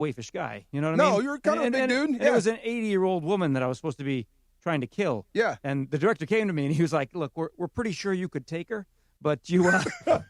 waifish guy. You know what I mean? No, you're kind of a big dude. And it was an 80-year-old woman that I was supposed to be trying to kill. Yeah. And the director came to me and he was like, "Look, we're pretty sure you could take her, but you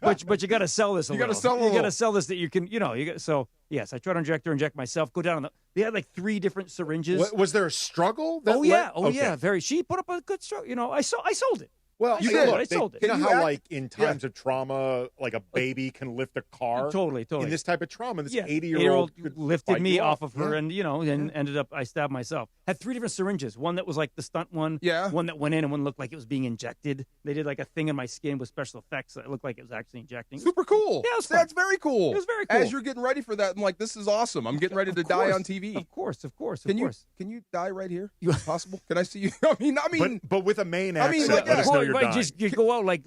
but you got to sell this a little. You got to sell a little. You got to sell this that you can, so yes, I tried to inject myself, go down they had like 3 different syringes. Was there a struggle? Yeah, very. She put up a good struggle. I sold it. Well, I sold it. You know how, like, in times of trauma, like a baby can lift a car? Totally. In this type of trauma, this 80-year-old lifted me off of her and ended up, I stabbed myself. Had 3 different syringes. One that was like the stunt one. Yeah. One that went in and one looked like it was being injected. They did like a thing in my skin with special effects that looked like it was actually injecting. Super cool. Yeah, it was fun. That's very cool. It was very cool. As you're getting ready for that, I'm like, this is awesome. I'm getting ready to die on TV. Of course. Can you die right here? Possible? Can I see you? I mean, but with a Maine accent. like, let us know you're dying. Just go out like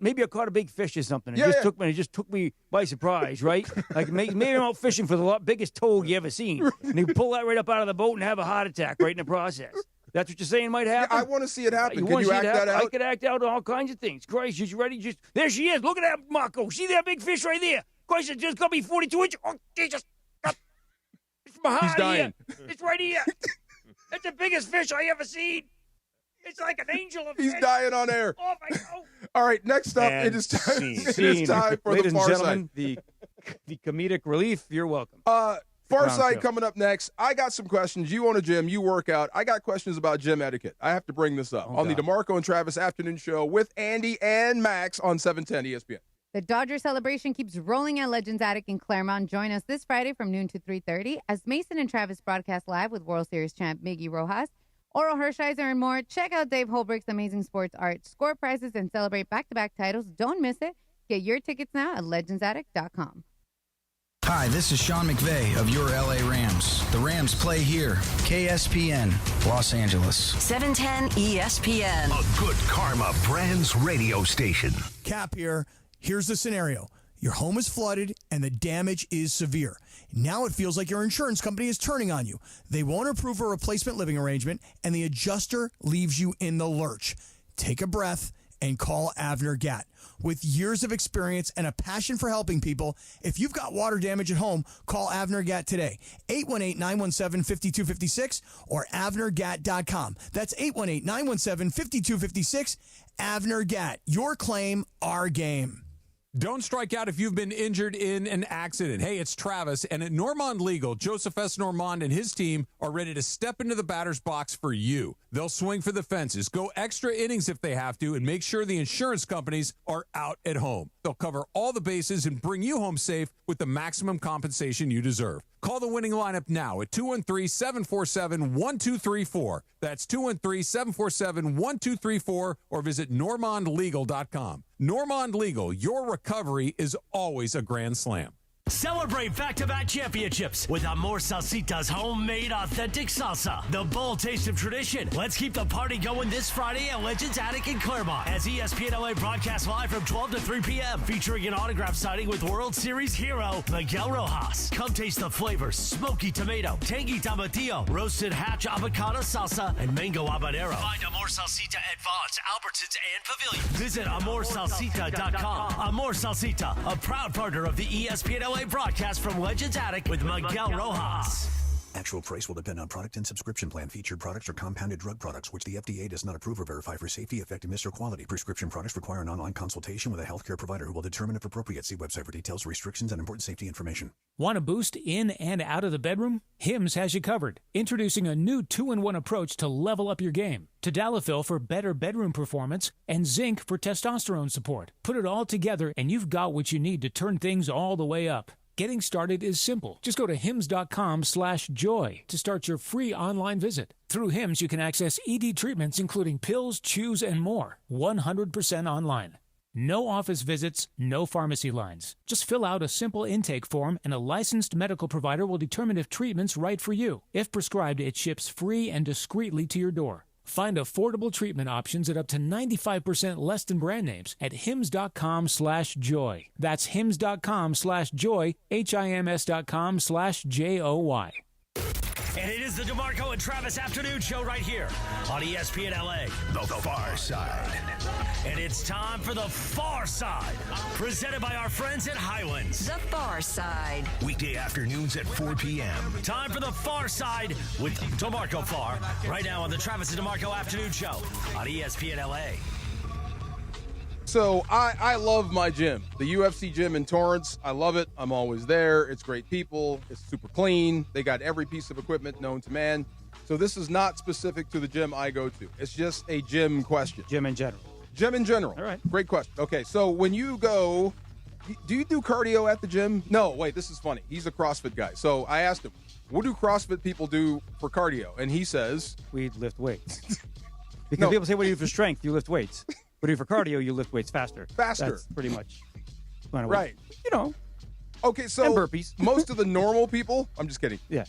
maybe I caught a big fish or something. It just took me by surprise, right? Like maybe I'm out fishing for the biggest toad you ever seen, and you pull that right up out of the boat and have a heart attack right in the process. That's what you're saying might happen? Yeah, I want to see it happen. Can you act that out? I could act out all kinds of things. Christ, you ready? There she is. Look at that, Marco. See that big fish right there? Christ, it's just got to be 42 inches. Oh, Jesus. It's from behind. He's dying. Here. It's right here. It's the biggest fish I ever seen. It's like an angel of He's fish. dying on air. Oh, my God. All right, next up, And it is time. scene. It is time for Ladies the Far and gentlemen, Side. the comedic relief. You're welcome. Far Crown Side Show. coming up next. I got some questions. You own a gym. You work out. I got questions about gym etiquette. I have to bring this up on the DeMarco and Travis Afternoon Show with Andy and Max on 710 ESPN. The Dodger celebration keeps rolling at Legends Attic in Claremont. Join us this Friday from noon to 3:30 as Mason and Travis broadcast live with World Series champ Miggy Rojas, Oral Hershiser, and more. Check out Dave Holbrook's amazing sports art, score prizes, and celebrate back-to-back titles. Don't miss it. Get your tickets now at legendsattic.com. Hi, this is Sean McVay of your LA Rams. The Rams play here. KSPN, Los Angeles. 710 ESPN. A good karma brands radio station. Cap here. Here's the scenario. Your home is flooded and the damage is severe. Now it feels like your insurance company is turning on you. They won't approve a replacement living arrangement and the adjuster leaves you in the lurch. Take a breath and call Avner Gatt. With years of experience and a passion for helping people, if you've got water damage at home, call Avner Gatt today. 818-917-5256 or avnergatt.com. That's 818-917-5256. Avner Gatt. Your claim, our game. Don't strike out if you've been injured in an accident. Hey, it's Travis, and at Normand Legal, Joseph S. Normand and his team are ready to step into the batter's box for you. They'll swing for the fences, go extra innings if they have to, and make sure the insurance companies are out at home. They'll cover all the bases and bring you home safe with the maximum compensation you deserve. Call the winning lineup now at 213-747-1234. That's 213-747-1234 or visit normandlegal.com. Normand Legal, your recovery is always a grand slam. Celebrate back-to-back championships with Amor Salsita's homemade authentic salsa. The bold taste of tradition. Let's keep the party going this Friday at Legends Attic in Claremont as ESPN LA broadcasts live from 12 to 3 p.m. featuring an autograph signing with World Series hero Miguel Rojas. Come taste the flavors: smoky tomato, tangy tomatillo, roasted hatch avocado salsa, and mango habanero. Find Amor Salsita at Vaughn's, Albertsons, and Pavilion. Visit AmorSalsita.com. Amor Salsita, a proud partner of the ESPN LA broadcast from Legends Attic with Miguel Rojas. Actual price will depend on product and subscription plan. Featured products are compounded drug products, which the FDA does not approve or verify for safety, effectiveness, or quality. Prescription products require an online consultation with a healthcare provider who will determine if appropriate. See website for details, restrictions, and important safety information. Want a boost in and out of the bedroom? Hims has you covered. Introducing a new 2-in-1 approach to level up your game. Tadalafil for better bedroom performance and zinc for testosterone support. Put it all together and you've got what you need to turn things all the way up. Getting started is simple. Just go to hims.com/joy to start your free online visit. Through Hims, you can access ED treatments including pills, chews, and more. 100% online. No office visits, no pharmacy lines. Just fill out a simple intake form and a licensed medical provider will determine if treatment's right for you. If prescribed, it ships free and discreetly to your door. Find affordable treatment options at up to 95% less than brand names at hims.com/joy. That's hims.com/joy, HIMS.com/JOY. And it is the DeMarco and Travis Afternoon Show right here on ESPN LA. The Far Side. And it's time for The Far Side, presented by our friends at Highlands. The Far Side. Weekday afternoons at 4 p.m. Time for The Far Side with DeMarco Farr, right now on the Travis and DeMarco Afternoon Show on ESPN LA. So I love my gym, the UFC gym in Torrance. I love it. I'm always there. It's great people. It's super clean. They got every piece of equipment known to man. So this is not specific to the gym I go to. It's just a gym question. Gym in general. Gym in general. All right. Great question. Okay, so when you go, do you do cardio at the gym? No, wait, this is funny. He's a CrossFit guy. So I asked him, what do CrossFit people do for cardio? And he says, we lift weights. Because people say, what do you do for strength? You lift weights. What do you do for cardio? You lift weights faster. Faster. That's pretty much. Right. You know. Okay, so and burpees. Most of the normal people, I'm just kidding. Yeah.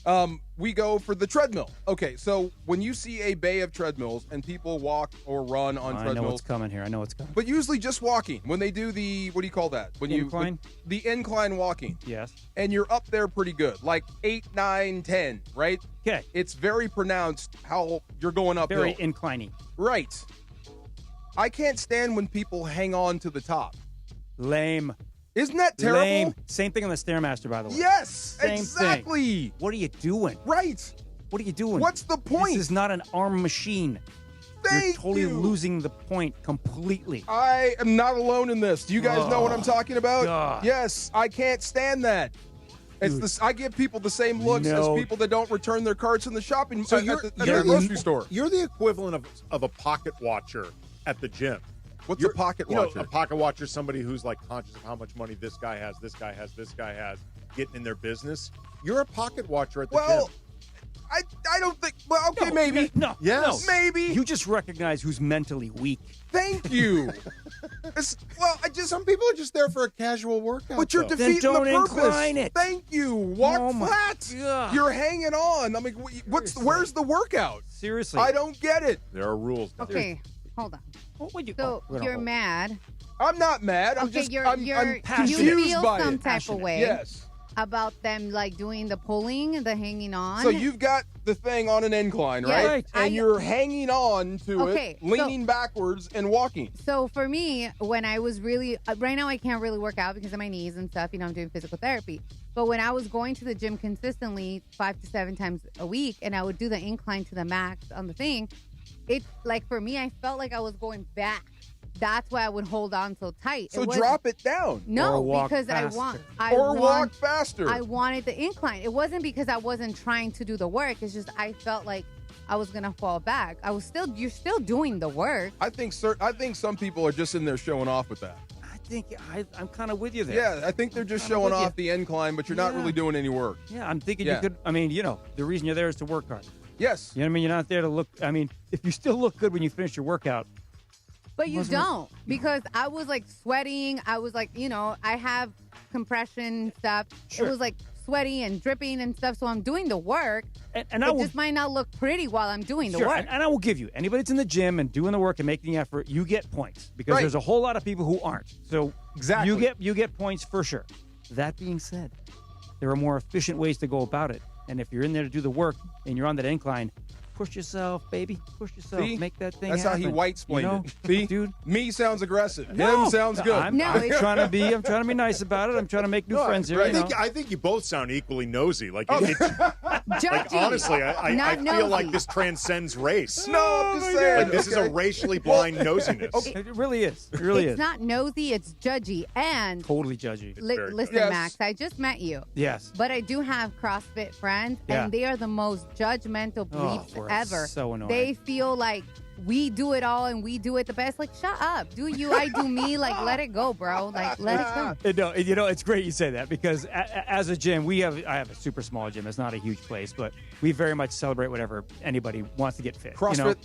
We go for the treadmill. Okay, so when you see a bay of treadmills and people walk or run on treadmills. I know what's coming here. I know what's coming. But usually just walking. When they do the, what do you call that? Incline? The incline walking. Yes. And you're up there pretty good, like 8, 9, 10, right? Okay. It's very pronounced how you're going uphill. Very inclining. Right. I can't stand when people hang on to the top. Lame. Isn't that terrible? Lame. Same thing on the Stairmaster, by the way. Yes, Same exactly. Thing. What are you doing? Right. What are you doing? What's the point? This is not an arm machine. Thank You're totally you. losing the point completely. I am not alone in this. Do you guys know what I'm talking about? God. Yes, I can't stand that. It's this. I give people the same looks as people that don't return their carts in the shopping at the grocery store. You're the equivalent of a pocket watcher at the gym. What's a pocket watcher? A pocket watcher is somebody who's like conscious of how much money this guy has, this guy has, this guy has, getting in their business. You're a pocket watcher at the gym. I don't think. Well, okay, maybe. No. Yes. No. Maybe. You just recognize who's mentally weak. Thank you. Some people are just there for a casual workout. But you're though. defeating Then don't the purpose. incline it. Thank you. Walk flat. God. You're hanging on. I mean, where's the workout? Seriously. I don't get it. There are rules. Okay, hold on. What you? So you're mad. I'm not mad. I'm Okay, just. you're I'm passionate. you confused feel by some it. type of way Yes. about them like doing the pulling, the hanging on. So you've got the thing on an incline, Yeah. right? Right. And you're hanging on to Okay, it, leaning backwards and walking. So for me, when I was really right now, I can't really work out because of my knees and stuff. You know, I'm doing physical therapy. But when I was going to the gym consistently 5 to 7 times a week, and I would do the incline to the max on the thing, it like for me, I felt like I was going back. That's why I would hold on so tight. So drop it down. No, Or walk because faster. Walk faster. I wanted the incline. It wasn't because I wasn't trying to do the work. It's just I felt like I was gonna fall back. You're still doing the work. I think some people are just in there showing off with that. I think I'm kind of with you there. Yeah, I think they're just I'm showing with you. off the incline, but you're not Yeah. really doing any work. Yeah, I'm thinking Yeah. you could. I mean, the reason you're there is to work hard. Yes. You know what I mean? You're not there to look. I mean, if you still look good when you finish your workout. But you Wasn't it- don't, because I was like sweating. I was like, I have compression stuff. Sure. It was like sweaty and dripping and stuff. So I'm doing the work. And I it will, just might not look pretty while I'm doing the sure, work. and I will give you, anybody that's in the gym and doing the work and making the effort, you get points because Right. there's a whole lot of people who aren't. So Exactly. you get points for sure. That being said, there are more efficient ways to go about it. And if you're in there to do the work and you're on that incline, push yourself, baby. Push yourself. See? Make that thing That's happen. how he white-splained it. See? Dude. Me sounds aggressive. No. Him sounds good. I'm trying to be nice about it. I'm trying to make new friends here. right. you know? I think you both sound equally nosy. Like, Judgy. honestly, I Not feel nosy. like this transcends race. No, I'm just saying. Like, this is a racially blind nosiness. It really is. It really It's is. not nosy, it's judgy. And Totally judgy. very listen, Yes. Max, I just met you. Yes. But I do have CrossFit friends, Yeah. and they are the most judgmental bleeps we're ever. so annoying. They feel like we do it all and we do it the best. Like, shut up. Do you, I do me. Like, let it go, bro. Like, let it go. No, it's great you say that because as a gym, I have a super small gym. It's not a huge place, but we very much celebrate whatever anybody wants to get fit. CrossFit? You know?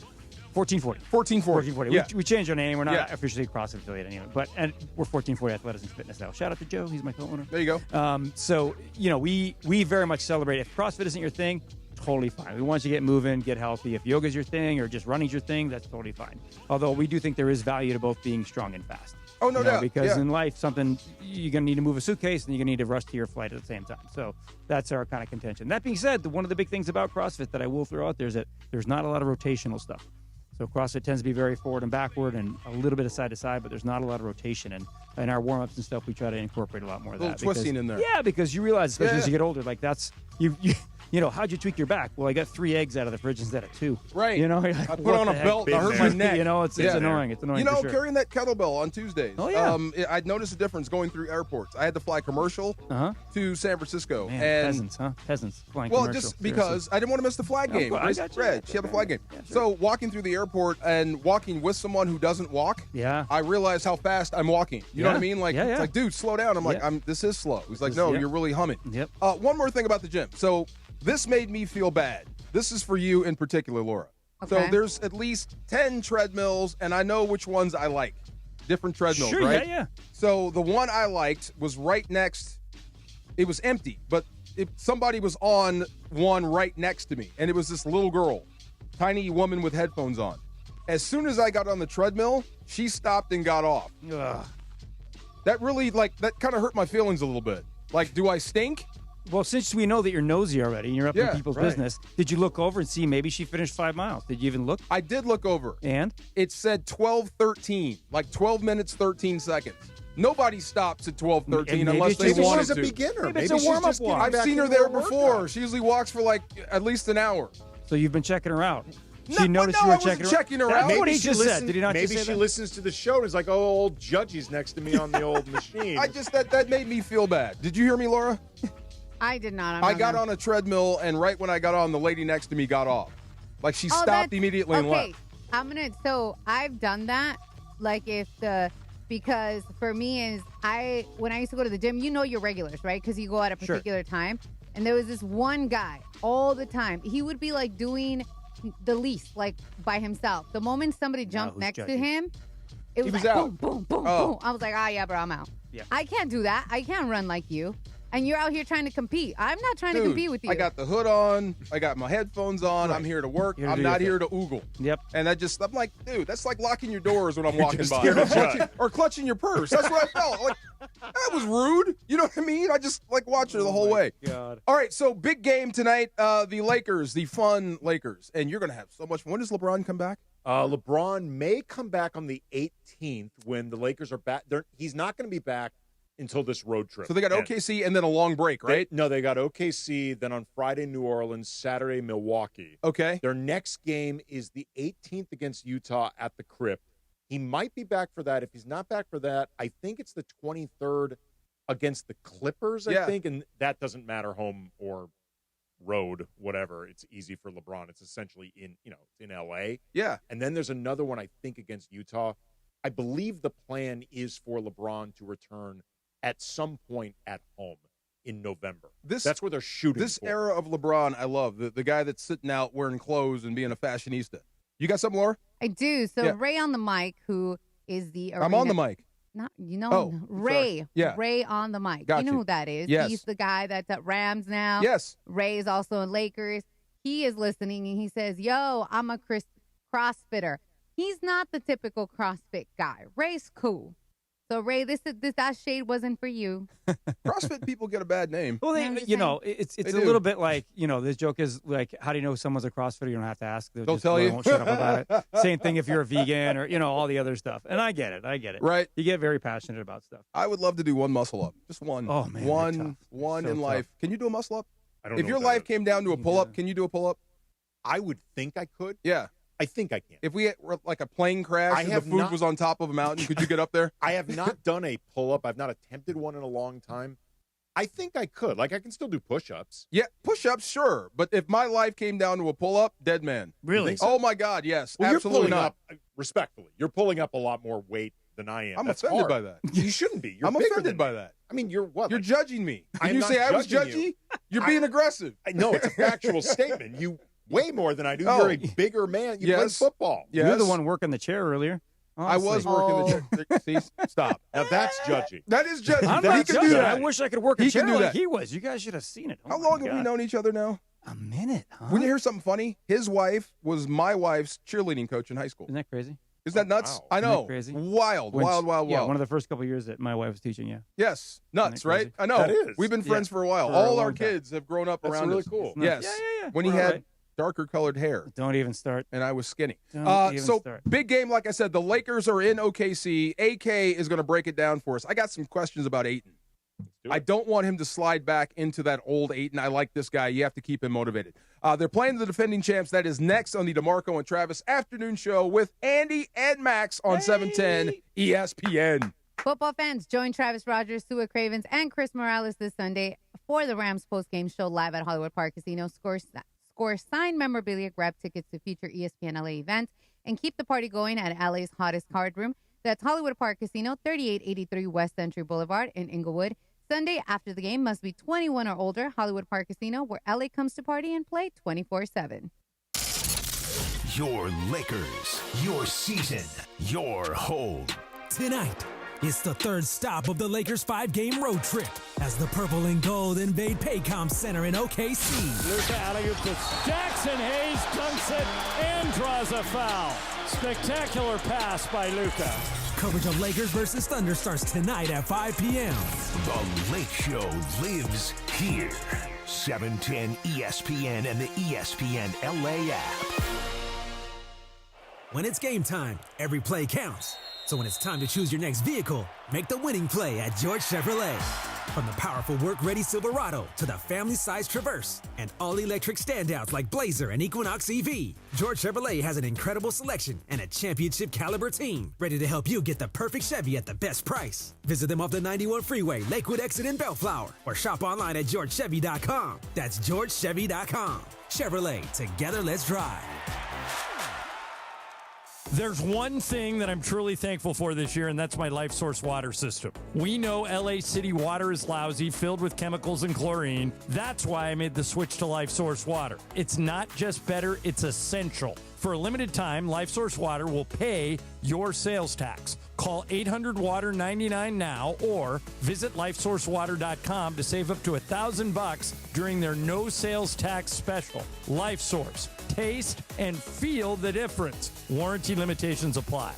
1440. 1440. Yeah. Yeah. We changed our name. We're not Yeah. officially a CrossFit affiliate anymore. And we're 1440 Athletics and Fitness now. Shout out to Joe. He's my co-owner. There you go. So, we very much celebrate. If CrossFit isn't your thing, totally fine. We want you to get moving, get healthy. If yoga's your thing or just running's your thing, that's totally fine. Although we do think there is value to both being strong and fast. Oh, no doubt. Because in life, something you're going to need to move a suitcase and you're going to need to rush to your flight at the same time. So that's our kind of contention. That being said, one of the big things about CrossFit that I will throw out there is that there's not a lot of rotational stuff. So CrossFit tends to be very forward and backward and a little bit of side to side, but there's not a lot of rotation. And in our warm-ups and stuff, we try to incorporate a lot more of that. A little twisting in there. Yeah, because you realize, especially as you get older, like that's you know, how'd you tweak your back? Well, I got 3 eggs out of the fridge instead of 2. Right. You know, like, I put on a belt and I hurt my neck. You know, it's annoying. It's annoying. You know, for sure. carrying that kettlebell on Tuesdays. Oh, yeah. I'd noticed a difference going through airports. I had to fly commercial to San Francisco. Man, and peasants, huh? Peasants flying well, commercial. just because I didn't want to miss the flag game. I got you. Red, she had a flag game. Yeah, sure. So walking through the airport and walking with someone who doesn't walk, I realized how fast I'm walking. You know what I mean? Like, it's like, dude, slow down. I'm like, this is slow. He's like, no, you're really humming. Yep. One more thing about the gym. So this made me feel bad. This is for you in particular, Laura. Okay. So there's at least 10 treadmills, and I know which ones I like. Different treadmills, Sure, right? yeah. So the one I liked was right next. It was empty, but somebody was on one right next to me, and it was this little girl, tiny woman with headphones on. As soon as I got on the treadmill, she stopped and got off. Ugh. That really, that kind of hurt my feelings a little bit. Like, do I stink? Well, since we know that you're nosy already and you're up in people's right. business, did you look over and see maybe she finished 5 miles? Did you even look? I did look over. And? It said 12:13, like 12 minutes, 13 seconds. Nobody stops at 12:13 unless they maybe wanted she's a to. beginner. Maybe it's Maybe a she's warm-up just getting walk. I've back seen her into there workout. before. She usually walks for like at least an hour. So you've been checking her out. No, She noticed no, you were I wasn't checking her out. That's what Maybe he she just listens, said. Did he not maybe just say she that? listens to the show and is like, oh, old Judgy's next to me on the old machine. That made me feel bad. Did you hear me, Laura? I did not. I got on a treadmill, and right when I got on, the lady next to me got off. Like she stopped that's- immediately and left. So I've done that. Like because for me is when I used to go to the gym, you know your regulars, right? Because you go at a particular time. And there was this one guy all the time. He would be like doing the least, like by himself. The moment somebody jumped next to him, it was was like out. boom, boom, boom, boom. I was like, yeah, bro, I'm out. Yeah. I can't do that. I can't run like you. And you're out here trying to compete. I'm not trying to compete with you. I got the hood on. I got my headphones on. Right. I'm here to work. Here to I'm do not your here to oogle. Yep. And I'm like, dude, that's like locking your doors when I'm walking just by. here to Or clutching your purse. That's what I felt. Like, that was rude. You know what I mean? I just watched her the whole way. God. All right, so big game tonight. The Lakers, the fun Lakers. And you're going to have so much fun. When does LeBron come back? LeBron may come back on the 18th when the Lakers are back. He's not going to be back until this road trip. So they got OKC and then a long break, right? They got OKC, then on Friday, New Orleans, Saturday, Milwaukee. Okay. Their next game is the 18th against Utah at the Crypt. He might be back for that. If he's not back for that, I think it's the 23rd against the Clippers, I think, and that doesn't matter home or road, whatever. It's easy for LeBron. It's essentially in LA. Yeah. And then there's another one, I think, against Utah. I believe the plan is for LeBron to return at some point at home in November. That's where they're shooting. This for. era of LeBron, I love. The guy that's sitting out wearing clothes and being a fashionista. You got something, Laura? I do. So Ray on the mic, who is the arena. I'm on the mic. Not, Sorry. Ray. Yeah. Ray on the mic. Got you know you. who that is. Yes. He's the guy that's at Rams now. Yes. Ray is also in Lakers. He is listening, and he says, yo, I'm a CrossFitter. He's not the typical CrossFit guy. Ray's cool. So, Ray, that shade wasn't for you. CrossFit people get a bad name. Well, it's a little bit like, this joke is like, how do you know someone's a CrossFitter? You don't have to ask. They'll tell you. Won't shut up about it. Same thing if you're a vegan or, all the other stuff. And I get it. Right. You get very passionate about stuff. I would love to do one muscle up. Just one. Oh, man. One So in life. tough. Can you do a muscle up? I don't if know your what that life is. came down to a pull-up, can you do a pull-up? I would think I could. Yeah. I think I can. If we had like a plane crash and the food was on top of a mountain, could you get up there? I have not done a pull-up. I've not attempted one in a long time. I think I could. Like, I can still do push-ups. Yeah, push-ups, sure. But if my life came down to a pull-up, dead man. Really? So? Oh, my God, yes. Well, absolutely you're pulling not. up, respectfully, you're pulling up a lot more weight than I am. I'm That's offended hard. by that. You shouldn't be. You're I'm bigger offended than by me. that. I mean, you're what? You're judging me. I Did am you not say I was judging you. judgy? You're being aggressive. No, it's a factual statement. You way more than I do. Oh. You're a bigger man. You play Yes. football. Yes. You're the one working the chair earlier. I was Honestly. working the chair. See, stop. Now that's judgy. That is judgy. I'm He not can judging. do I that. wish I could work a He chair can do like that. he was. You guys should have seen it. Oh, How my long have we God. known each other now? A minute, huh? When you hear something funny, his wife was my wife's cheerleading coach in high school. Isn't that crazy? Isn't that nuts? Wow. I know. Crazy? Wild. Yeah, Wild. one of the first couple of years that my wife was teaching, yeah. Yes. Nuts, Isn't that right? crazy? I know. That is. We've been friends for a while. For a All long our time. kids have grown up That's around really us. cool. Yes. Yeah. When he We're had all right. darker colored hair. Don't even start. And I was skinny. Don't even So start. big game, like I said, the Lakers are in OKC. AK is going to break it down for us. I got some questions about Ayton. I don't want him to slide back into that old Ayton. I like this guy. You have to keep him motivated. They're playing the defending champs. That is next on the DeMarco and Travis afternoon show with Andy and Max on 710 ESPN. Football fans, join Travis Rogers, Sua Cravens, and Chris Morales this Sunday for the Rams postgame show live at Hollywood Park Casino. Score signed memorabilia, grab tickets to future ESPN LA events, and keep the party going at LA's hottest card room. That's Hollywood Park Casino, 3883 West Century Boulevard in Inglewood. Sunday after the game must be 21 or older. Hollywood Park Casino, where LA comes to party and play 24/7. Your Lakers, your season, your home. Tonight, it's the third stop of the Lakers' 5-game road trip as the purple and gold invade Paycom Center in OKC. Luka alley-oop to Jackson. Hayes dunks it and draws a foul. Spectacular pass by Luka. Coverage of Lakers versus Thunder starts tonight at 5 p.m. The Lake Show lives here. 710 ESPN and the ESPN LA app. When it's game time, every play counts. So when it's time to choose your next vehicle, make the winning play at George Chevrolet. From the powerful work-ready Silverado to the family-sized Traverse and all-electric standouts like Blazer and Equinox EV, George Chevrolet has an incredible selection and a championship-caliber team ready to help you get the perfect Chevy at the best price. Visit them off the 91 Freeway, Lakewood Exit in Bellflower, or shop online at georgechevy.com. That's georgechevy.com. Chevrolet, together let's drive. There's one thing that I'm truly thankful for this year, and that's my Life Source water system. We know LA City water is lousy, filled with chemicals and chlorine. That's why I made the switch to Life Source water. It's not just better, it's essential. For a limited time, Life Source water will pay your sales tax. Call 800-WATER-99 now or visit lifesourcewater.com to save up to $1,000 during their no sales tax special. Life Source. Taste and feel the difference. Warranty limitations apply.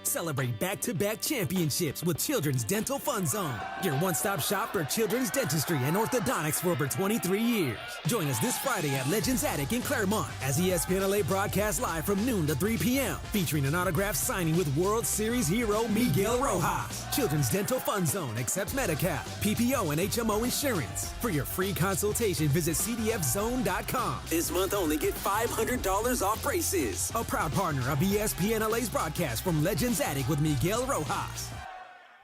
Celebrate back-to-back championships with Children's Dental Fun Zone, your one-stop shop for children's dentistry and orthodontics for over 23 years. Join us this Friday at Legends Attic in Claremont as ESPN LA broadcasts live from noon to 3 p.m., featuring an autographed signing with World Series hero Miguel Rojas. Children's Dental Fun Zone accepts Medi-Cal, PPO, and HMO insurance. For your free consultation, visit cdfzone.com. This month only, get $500 off braces. A proud partner of ESPN LA's broadcast from Legends Attic with Miguel Rojas.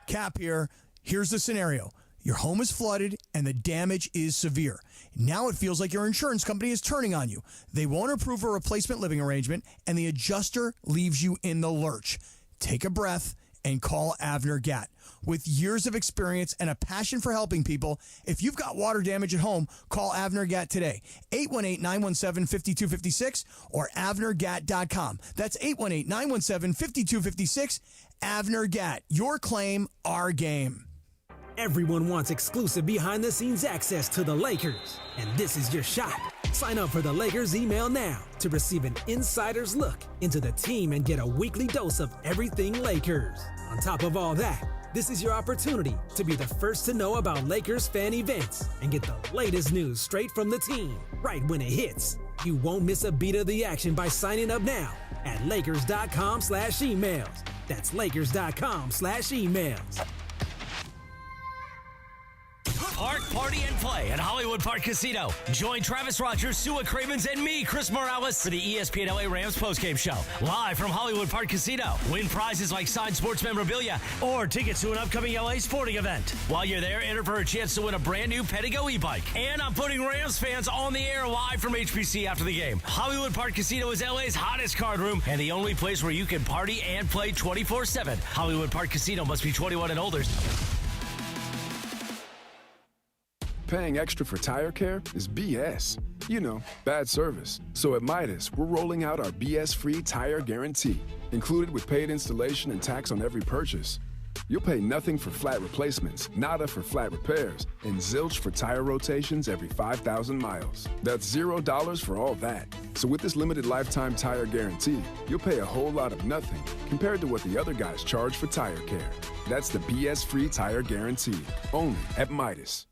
Cap here. Here's the scenario. Your home is flooded and the damage is severe. Now it feels like your insurance company is turning on you. They won't approve a replacement living arrangement and the adjuster leaves you in the lurch. Take a breath and call Avner Gatt. With years of experience and a passion for helping people, if you've got water damage at home, call Avner Gatt today. 818-917-5256 or avnergatt.com. That's 818-917-5256. Avner Gatt. Your claim, our game. Everyone wants exclusive behind-the-scenes access to the Lakers, and this is your shot. Sign up for the Lakers email now to receive an insider's look into the team and get a weekly dose of everything Lakers. On top of all that, this is your opportunity to be the first to know about Lakers fan events and get the latest news straight from the team right when it hits. You won't miss a beat of the action by signing up now at lakers.com/emails. That's lakers.com/emails. Park, party, and play at Hollywood Park Casino. Join Travis Rogers, Sua Cravens, and me, Chris Morales, for the ESPN LA Rams postgame show. Live from Hollywood Park Casino. Win prizes like signed sports memorabilia or tickets to an upcoming LA sporting event. While you're there, enter for a chance to win a brand new Pedigo e-bike. And I'm putting Rams fans on the air live from HPC after the game. Hollywood Park Casino is LA's hottest card room and the only place where you can party and play 24/7. Hollywood Park Casino must be 21 and older. Paying extra for tire care is BS. You know, bad service. So at Midas, we're rolling out our BS-free tire guarantee, included with paid installation and tax on every purchase. you'll pay nothing for flat replacements, nada for flat repairs, and zilch for tire rotations every 5,000 miles. That's $0 for all that. So with this limited lifetime tire guarantee, you'll pay a whole lot of nothing compared to what the other guys charge for tire care. That's the BS-free tire guarantee, only at Midas.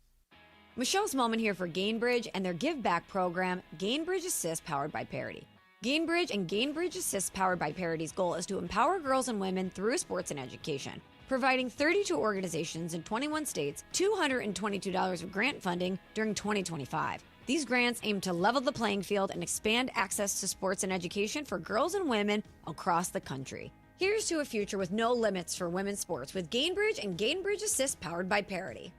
Michelle's Moment here for Gainbridge and their Give Back program, Gainbridge Assist, powered by Parity. Gainbridge and Gainbridge Assist, powered by Parity's goal is to empower girls and women through sports and education, providing 32 organizations in 21 states $222 of grant funding during 2025. These grants aim to level the playing field and expand access to sports and education for girls and women across the country. Here's to a future with no limits for women's sports with Gainbridge and Gainbridge Assist, powered by Parity.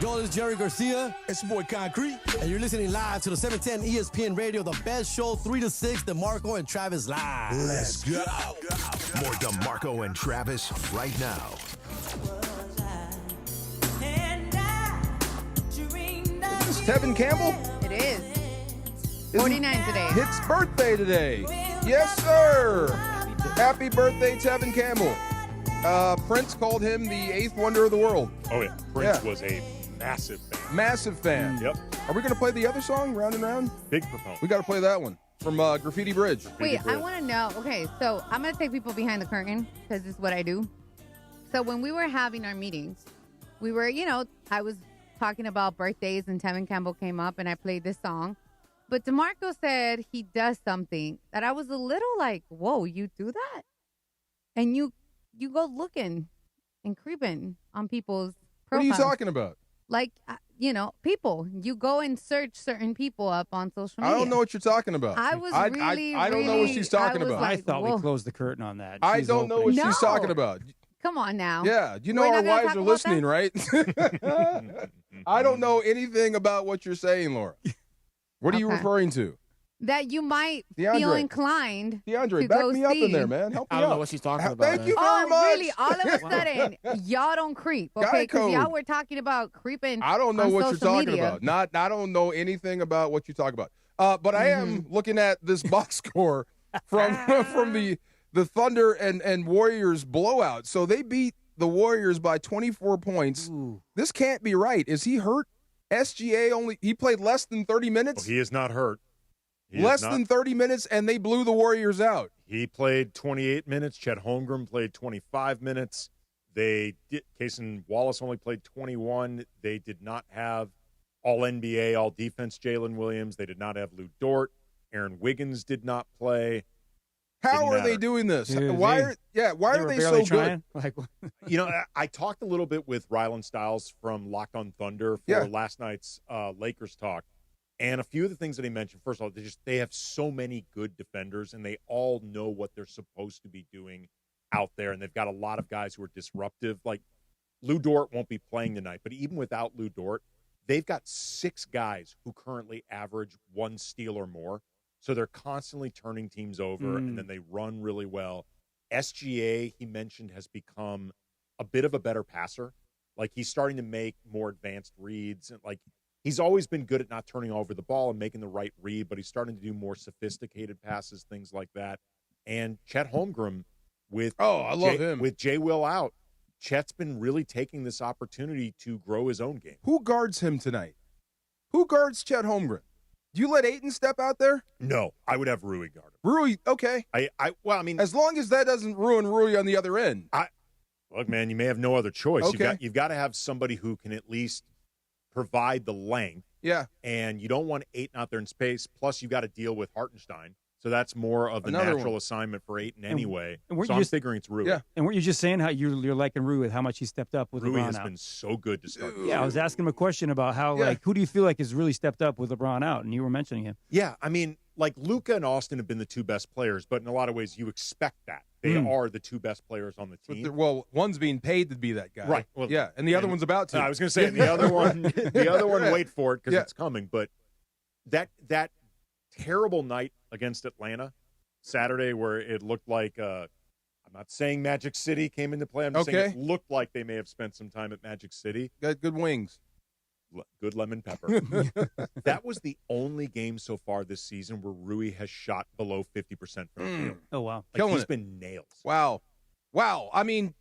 Yo, this is Jerry Garcia. It's your boy Concrete. And you're listening live to the 710 ESPN Radio, the best show, 3 to 6, DeMarco and Travis live. Let's go. More DeMarco and Travis right now. Is this Tevin Campbell? It is. 49 today. His birthday today. Yes, sir. Happy birthday, Tevin Campbell. Prince called him the 8th wonder of the world. Oh, yeah. Prince was a massive fan. Massive fan. Yep. Are we going to play the other song, Round and Round? Big proponent. We got to play that one from Graffiti Bridge. Wait, I want to know. Okay, so I'm going to take people behind the curtain because this is what I do. So when we were having our meetings, we were, I was talking about birthdays and Tevin Campbell came up and I played this song. But DeMarco said he does something that I was a little like, whoa, you do that? And you go looking and creeping on people's profiles. What are you talking about? Like, people. You go and search certain people up on social media. I don't know what you're talking about. I was I don't know what she's talking about. I thought we closed the curtain on that. I don't know what she's talking about. Come on now. Yeah, you know our wives are listening, right? I don't know anything about what you're saying, Laura. What are you referring to? That you might feel inclined DeAndre, to back go me up see. in there, man. Help me out. I don't know what she's talking about. Thank you very much. Really, all of a sudden, y'all don't creep, okay? Because y'all were talking about creeping. I don't know on what you're social talking media. about. I don't know anything about what you talk about. But I am looking at this box score from the Thunder and Warriors blowout. So they beat the Warriors by 24 points. Ooh. This can't be right. Is he hurt? SGA he played less than 30 minutes? Well, he is not hurt. Less than 30 minutes, and they blew the Warriors out. He played 28 minutes. Chet Holmgren played 25 minutes. Cason Wallace only played 21. They did not have all-NBA, all-defense Jalen Williams. They did not have Lou Dort. Aaron Wiggins did not play. How are they doing this? Why are they so good? I talked a little bit with Rylan Stiles from Locked on Thunder for last night's Lakers talk. And a few of the things that he mentioned, first of all, they have so many good defenders, and they all know what they're supposed to be doing out there. And they've got a lot of guys who are disruptive. Like Lou Dort won't be playing tonight, but even without Lou Dort, they've got 6 guys who currently average 1 steal or more. So they're constantly turning teams over, and then they run really well. SGA, he mentioned, has become a bit of a better passer. Like he's starting to make more advanced reads, and he's always been good at not turning over the ball and making the right read, but he's starting to do more sophisticated passes, things like that. And Chet Holmgren I love him. With Jay Will out, Chet's been really taking this opportunity to grow his own game. Who guards him tonight? Who guards Chet Holmgren? Do you let Ayton step out there? No, I would have Rui guard him. Rui, okay. As long as that doesn't ruin Rui on the other end. Look, man, you may have no other choice. Okay. You've got to have somebody who can at least provide the length. Yeah. And you don't want Ayton out there in space. Plus, you've got to deal with Hartenstein. So that's more of the natural assignment for Ayton anyway. And so I'm figuring it's Rui. Yeah. And weren't you just saying how you're liking Rui with how much he stepped up with Rui LeBron has out? been so good to start. Yeah, I was asking him a question about how, who do you feel like has really stepped up with LeBron out? And you were mentioning him. Yeah, I mean, Luka and Austin have been the 2 best players, but in a lot of ways you expect that. They are the 2 best players on the team. Well, one's being paid to be that guy. Right. Well, yeah, and the other one's about to. I was going to say, the other one, wait for it because it's coming. But that terrible night against Atlanta Saturday where it looked like I'm not saying Magic City came into play. I'm just saying it looked like they may have spent some time at Magic City. Got good wings. Good lemon pepper. That was the only game so far this season where Rui has shot below 50% from the field. Oh, wow. He's been nails. Wow. wow. I mean,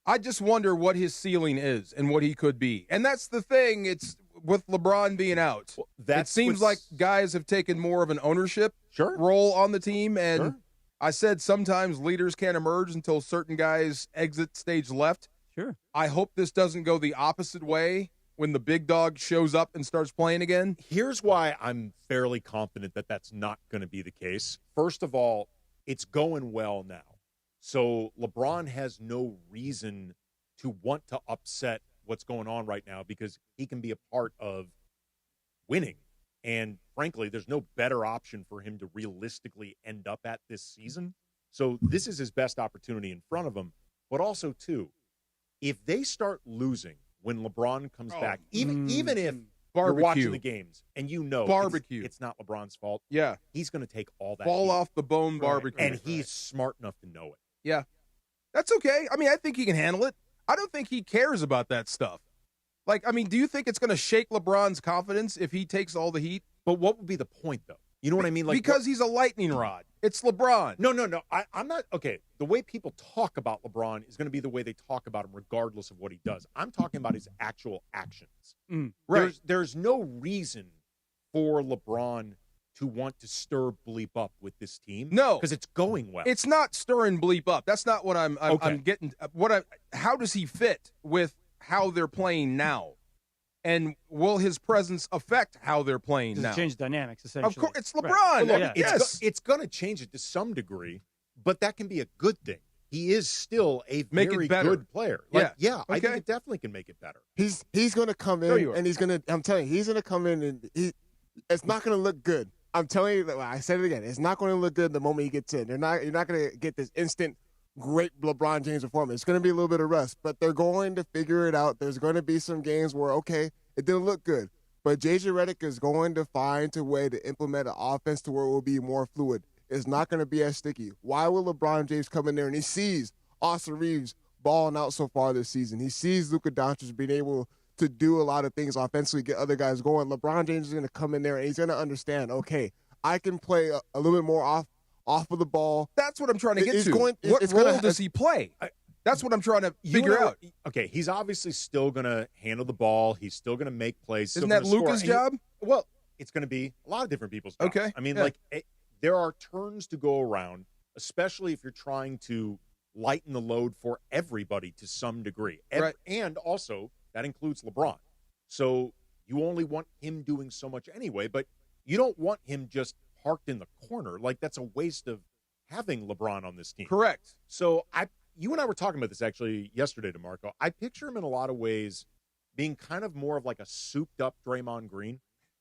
I just wonder what his ceiling is and what he could be. And that's the thing. It's with LeBron being out. Well, it seems like guys have taken more of an ownership role on the team. And I said sometimes leaders can't emerge until certain guys exit stage left. Sure. I hope this doesn't go the opposite way when the big dog shows up and starts playing again. Here's why I'm fairly confident that that's not going to be the case. First of all, it's going well now. So LeBron has no reason to want to upset what's going on right now because he can be a part of winning. And frankly, there's no better option for him to realistically end up at this season. So this is his best opportunity in front of him. But also, too, if they start losing when LeBron comes back, even if you're watching the games and you know it's not LeBron's fault, he's going to take all that fall off the bone barbecue. And he's smart enough to know it. Yeah, that's okay. I mean, I think he can handle it. I don't think he cares about that stuff. Like, I mean, do you think it's going to shake LeBron's confidence if he takes all the heat? But what would be the point, though? You know what I mean? Like, because he's a lightning rod. It's LeBron. No. I'm not. Okay, the way people talk about LeBron is going to be the way they talk about him regardless of what he does. I'm talking about his actual actions. Right. There's no reason for LeBron to want to stir bleep up with this team. No. Because it's going well. It's not stirring bleep up. That's not what I'm getting. How does he fit with how they're playing now? And will his presence affect how they're playing now? Change dynamics, essentially. Of course, it's LeBron. Right. Well, look, it's going to change it to some degree, but that can be a good thing. He is still a very good player. I think it definitely can make it better. He's going to come in, and he's going to. I'm telling you, he's going to come in, and it's not going to look good. I'm telling you, I said it again. It's not going to look good the moment he gets in. You're not going to get this instant great LeBron James performance. It's going to be a little bit of rust, but they're going to figure it out. There's going to be some games where, okay, it didn't look good, but J.J. Redick is going to find a way to implement an offense to where it will be more fluid. It's not going to be as sticky. Why will LeBron James come in there and he sees Austin Reeves balling out so far this season? He sees Luka Doncic being able to do a lot of things offensively, get other guys going. LeBron James is going to come in there and he's going to understand, okay, I can play a little bit more off of the ball. That's what I'm trying to get to. What role does he play? That's what I'm trying to figure out. Okay, he's obviously still going to handle the ball. He's still going to make plays. Isn't that Luka's job? Well, it's going to be a lot of different people's jobs. Okay. I mean, there are turns to go around, especially if you're trying to lighten the load for everybody to some degree. Right. And also, that includes LeBron. So you only want him doing so much anyway, but you don't want him just parked in the corner. Like, that's a waste of having LeBron on this team. Correct. So you and I were talking about this actually yesterday, DeMarco. I picture him in a lot of ways being kind of more of like a souped-up Draymond Green.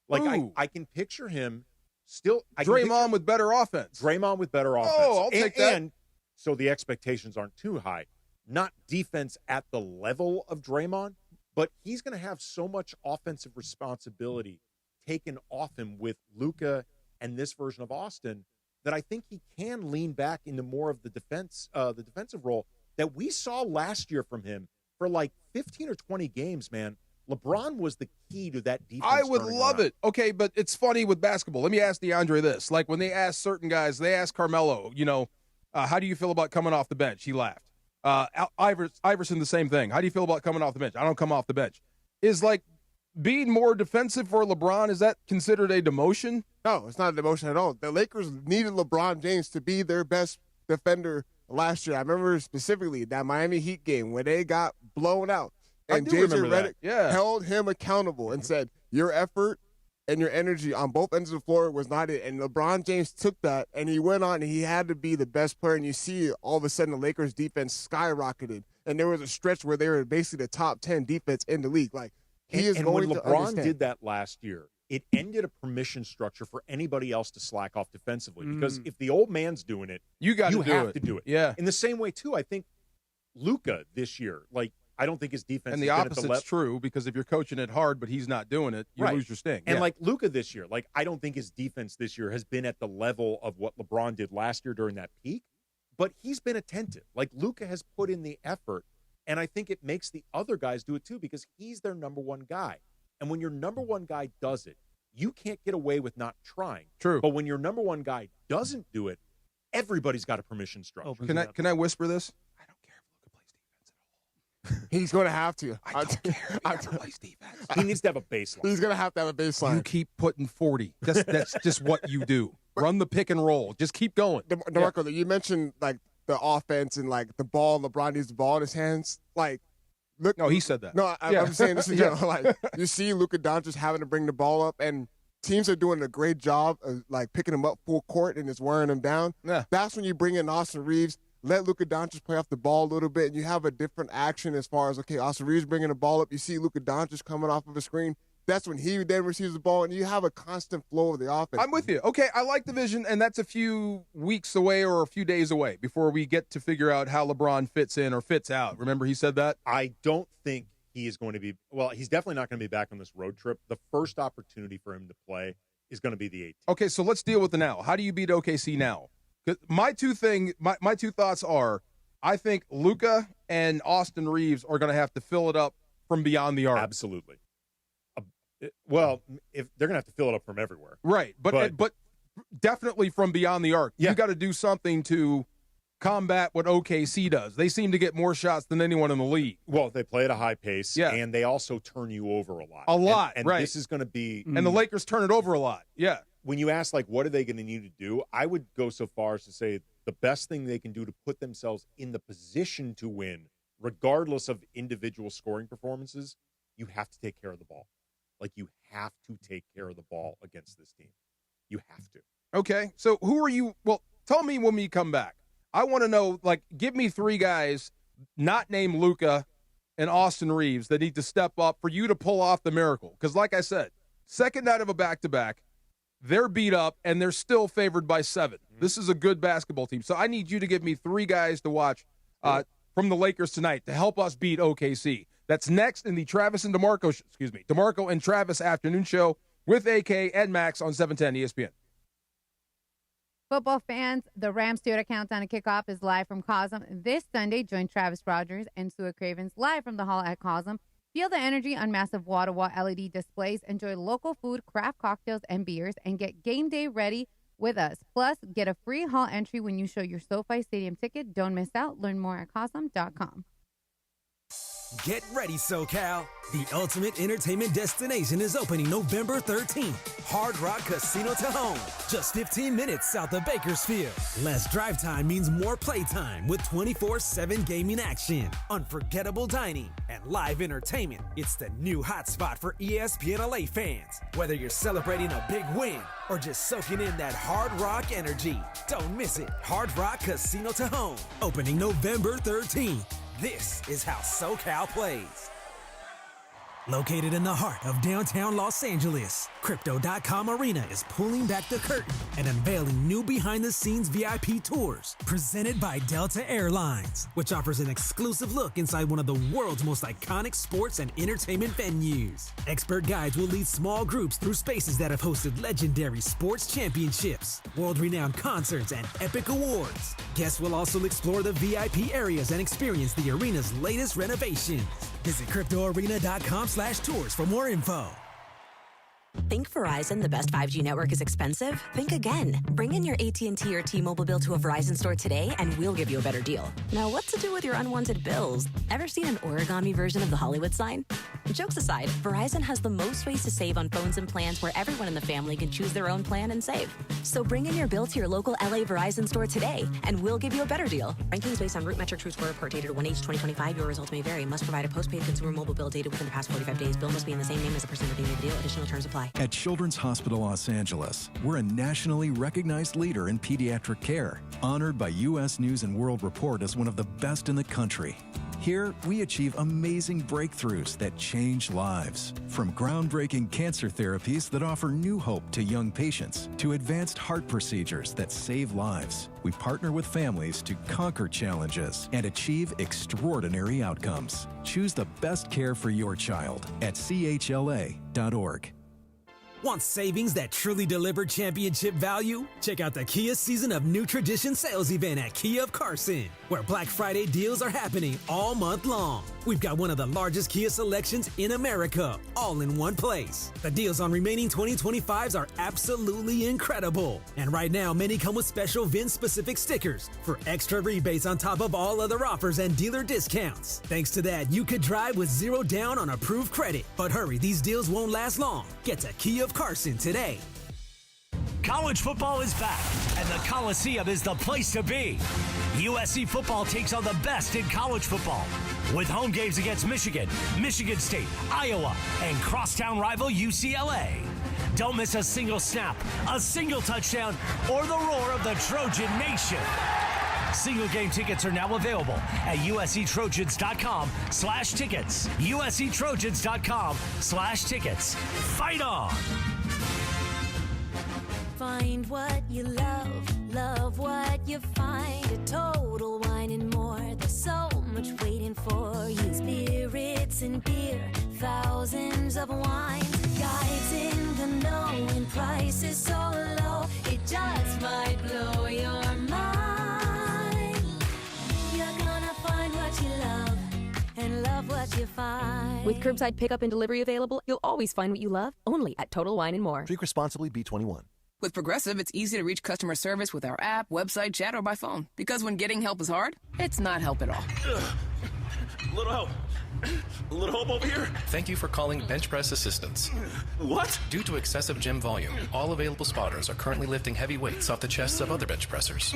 Like, I can picture him still. Draymond with better offense. Draymond with better offense. Oh, I'll take that. And so the expectations aren't too high. Not defense at the level of Draymond, but he's going to have so much offensive responsibility taken off him with Luka and this version of Austin that I think he can lean back into more of the defensive role that we saw last year from him for like 15 or 20 games, man. LeBron was the key to that defense. I would love it. Okay, but it's funny with basketball. Let me ask DeAndre this. Like, when they ask certain guys, they ask Carmelo, how do you feel about coming off the bench? He laughed. Iverson, the same thing. How do you feel about coming off the bench? I don't come off the bench. Is like being more defensive for LeBron, is that considered a demotion? No, it's not a demotion at all. The Lakers needed LeBron James to be their best defender last year. I remember specifically that Miami Heat game where they got blown out. And J.J. Redick held him accountable and said, your effort and your energy on both ends of the floor was not it. And LeBron James took that, and he went on, and he had to be the best player. And you see all of a sudden the Lakers' defense skyrocketed. And there was a stretch where they were basically the top 10 defense in the league. Like, and when LeBron did that last year, it ended a permission structure for anybody else to slack off defensively. Because if the old man's doing it, you have to do it. Yeah. In the same way, too, I think Luka this year, like, I don't think his defense. And the opposite's true, because if you're coaching it hard but he's not doing it, you lose your sting. And like Luka this year, like, I don't think his defense this year has been at the level of what LeBron did last year during that peak, but he's been attentive. Like, Luka has put in the effort, and I think it makes the other guys do it too, because he's their number one guy. And when your number one guy does it, you can't get away with not trying. True. But when your number one guy doesn't do it, everybody's got a permission structure. Can I whisper this? He's going to have to. I don't care. He never plays defense. He needs to have a baseline. He's going to have a baseline. You keep putting 40. That's just what you do. Run the pick and roll. Just keep going. DeMarco, you mentioned like the offense and like the ball. LeBron needs the ball in his hands. Like, look. No, he said that. No, I'm saying this in general. Like, you see Luka Doncic having to bring the ball up, and teams are doing a great job of like picking him up full court and just wearing him down. Yeah. That's when you bring in Austin Reeves. Let Luka Doncic play off the ball a little bit, and you have a different action as far as, okay, Austin Reeves bringing the ball up. You see Luka Doncic coming off of a screen. That's when he then receives the ball, and you have a constant flow of the offense. I'm with you. Okay, I like the vision, and that's a few weeks away or a few days away before we get to figure out how LeBron fits in or fits out. Remember he said that? I don't think he is going to be – well, he's definitely not going to be back on this road trip. The first opportunity for him to play is going to be the 18th. Okay, so let's deal with the now. How do you beat OKC now? My two thoughts are, I think Luka and Austin Reeves are going to have to fill it up from beyond the arc. Absolutely. Well, if they're going to have to fill it up from everywhere. Right, but definitely from beyond the arc. Yeah. You got to do something to combat what OKC does. They seem to get more shots than anyone in the league. Well, they play at a high pace, yeah, and they also turn you over a lot. A lot, and right. This is going to be... And the Lakers turn it over a lot, yeah. When you ask, like, what are they going to need to do, I would go so far as to say the best thing they can do to put themselves in the position to win, regardless of individual scoring performances, you have to take care of the ball. Like, you have to take care of the ball against this team. You have to. Okay, so who are you? Well, tell me when we come back. I want to know, like, give me three guys not named Luka and Austin Reeves that need to step up for you to pull off the miracle. Because, like I said, second night of a back-to-back, they're beat up, and they're still favored by 7. This is a good basketball team. So I need you to give me three guys to watch from the Lakers tonight to help us beat OKC. That's next in the DeMarco and Travis afternoon show with AK and Max on 710 ESPN. Football fans, the Rams Toyota Countdown to Kickoff is live from Cosm this Sunday. Join Travis Rogers and Sua Cravens live from the hall at Cosm. Feel the energy on massive water-wall LED displays. Enjoy local food, craft cocktails, and beers, and get game day ready with us. Plus, get a free hall entry when you show your SoFi Stadium ticket. Don't miss out. Learn more at Cosm.com. Get ready, SoCal. The ultimate entertainment destination is opening November 13th. Hard Rock Casino Tahoe. Just 15 minutes south of Bakersfield. Less drive time means more playtime with 24/7 gaming action, unforgettable dining, and live entertainment. It's the new hotspot for ESPN LA fans. Whether you're celebrating a big win or just soaking in that Hard Rock energy, don't miss it. Hard Rock Casino Tahoe. Opening November 13th. This is how SoCal plays. Located in the heart of downtown Los Angeles, Crypto.com Arena is pulling back the curtain and unveiling new behind-the-scenes VIP tours presented by Delta Airlines, which offers an exclusive look inside one of the world's most iconic sports and entertainment venues. Expert guides will lead small groups through spaces that have hosted legendary sports championships, world-renowned concerts, and epic awards. Guests will also explore the VIP areas and experience the arena's latest renovations. Visit CryptoArena.com/tours for more info. Think Verizon, the best 5G network, is expensive? Think again. Bring in your AT&T or T-Mobile bill to a Verizon store today, and we'll give you a better deal. Now, what to do with your unwanted bills? Ever seen an origami version of the Hollywood sign? Jokes aside, Verizon has the most ways to save on phones and plans where everyone in the family can choose their own plan and save. So bring in your bill to your local LA Verizon store today, and we'll give you a better deal. Rankings based on Root Metric True Score report dated 1/8/2025. Your results may vary. Must provide a postpaid consumer mobile bill dated within the past 45 days. Bill must be in the same name as the person redeeming the deal. Additional terms apply. At Children's Hospital Los Angeles, we're a nationally recognized leader in pediatric care, honored by U.S. News & World Report as one of the best in the country. Here, we achieve amazing breakthroughs that change lives. From groundbreaking cancer therapies that offer new hope to young patients, to advanced heart procedures that save lives, we partner with families to conquer challenges and achieve extraordinary outcomes. Choose the best care for your child at chla.org. Want savings that truly deliver championship value? Check out the Kia Season of New Tradition sales event at Kia of Carson, where Black Friday deals are happening all month long. We've got one of the largest Kia selections in America, all in one place. The deals on remaining 2025s are absolutely incredible. And right now, many come with special VIN-specific stickers for extra rebates on top of all other offers and dealer discounts. Thanks to that, you could drive with zero down on approved credit. But hurry, these deals won't last long. Get to Kia of Carson today. College football is back, and the Coliseum is the place to be. USC football takes on the best in college football, with home games against Michigan, Michigan State, Iowa, and crosstown rival UCLA. Don't miss a single snap, a single touchdown, or the roar of the Trojan Nation. Single game tickets are now available at usctrojans.com/tickets. usctrojans.com/tickets. Fight on! Find what you love what you find. A Total Wine and More. There's so much waiting for you. Spirits and beer, thousands of wines. Guides in the know and prices so low, it just might blow your mind. You're gonna find what you love and love what you find. With curbside pickup and delivery available, you'll always find what you love, only at Total Wine & More. Drink responsibly, B21. With Progressive, it's easy to reach customer service with our app, website, chat, or by phone. Because when getting help is hard, it's not help at all. Little help. A little help over here. Thank you for calling Bench Press Assistance. What? Due to excessive gym volume, all available spotters are currently lifting heavy weights off the chests of other bench pressers.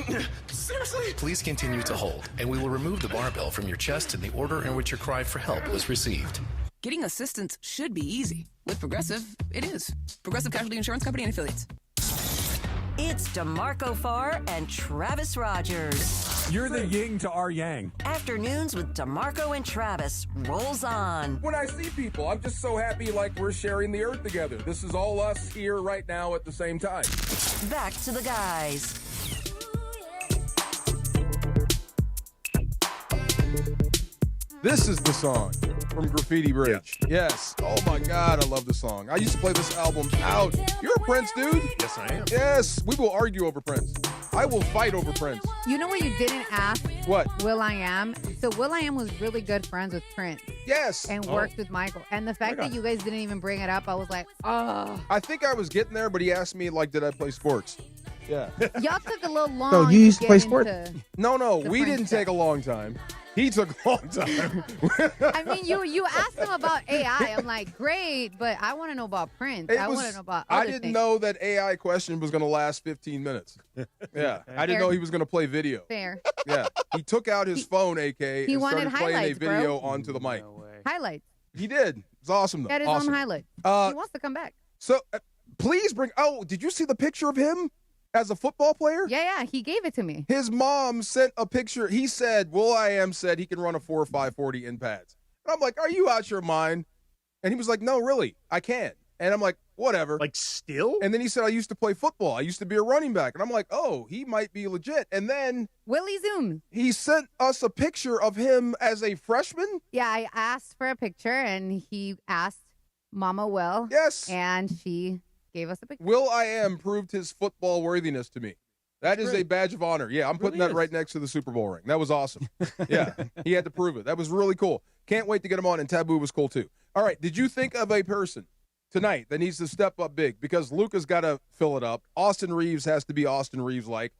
Seriously? Please continue to hold, and we will remove the barbell from your chest in the order in which your cry for help was received. Getting assistance should be easy. With Progressive, it is. Progressive Casualty Insurance Company and Affiliates. It's DeMarco Farr and Travis Rogers. You're the yin to our yang. Afternoons with DeMarco and Travis rolls on. When I see people, I'm just so happy like we're sharing the earth together. This is all us here right now at the same time. Back to the guys. This is the song from Graffiti Bridge. Yeah. Yes. Oh my God, I love the song. I used to play this album out. You're a Prince dude. Yes, I am. Yes. We will argue over Prince. I will fight over Prince. You know what you didn't ask? What? will.i.am. So will.i.am was really good friends with Prince. Yes. And worked with Michael. And the fact that you guys didn't even bring it up, I was like, oh. I think I was getting there, but he asked me, like, did I play sports? Yeah. Y'all took a little long. So you used to play sports? No, we didn't take a long time. He took a long time. I mean, you asked him about AI. I'm like, great, but I want to know about Prince. I want to know about other I didn't things. know that AI question was going to last 15 minutes. Yeah. I didn't know he was going to play video. Fair. Yeah. He took out his phone, AK, he and wanted started playing a highlights, video bro. onto the mic. Highlights. He did. It's awesome, though. He had his Awesome. own highlight. He wants to come back. So, please bring... Oh, did you see the picture of him as a football player? Yeah. He gave it to me. His mom sent a picture. He said, will.i.am said he can run a 4.540 in pads. And I'm like, are you out your mind? And he was like, no, really, I can. And I'm like, whatever. Like, still? And then he said, I used to play football. I used to be a running back. And I'm like, oh, he might be legit. And then Willie Zoom. He sent us a picture of him as a freshman. Yeah, I asked for a picture, and he asked Mama Will. Yes. And she gave us a picture. will.i.am proved his football worthiness to me. That is a badge of honor. Yeah, I'm putting that right next to the Super Bowl ring. That was awesome. Yeah, he had to prove it. That was really cool. Can't wait to get him on, and Taboo was cool too. All right, did you think of a person tonight that needs to step up big? Because Luka's got to fill it up. Austin Reeves has to be Austin Reeves-like.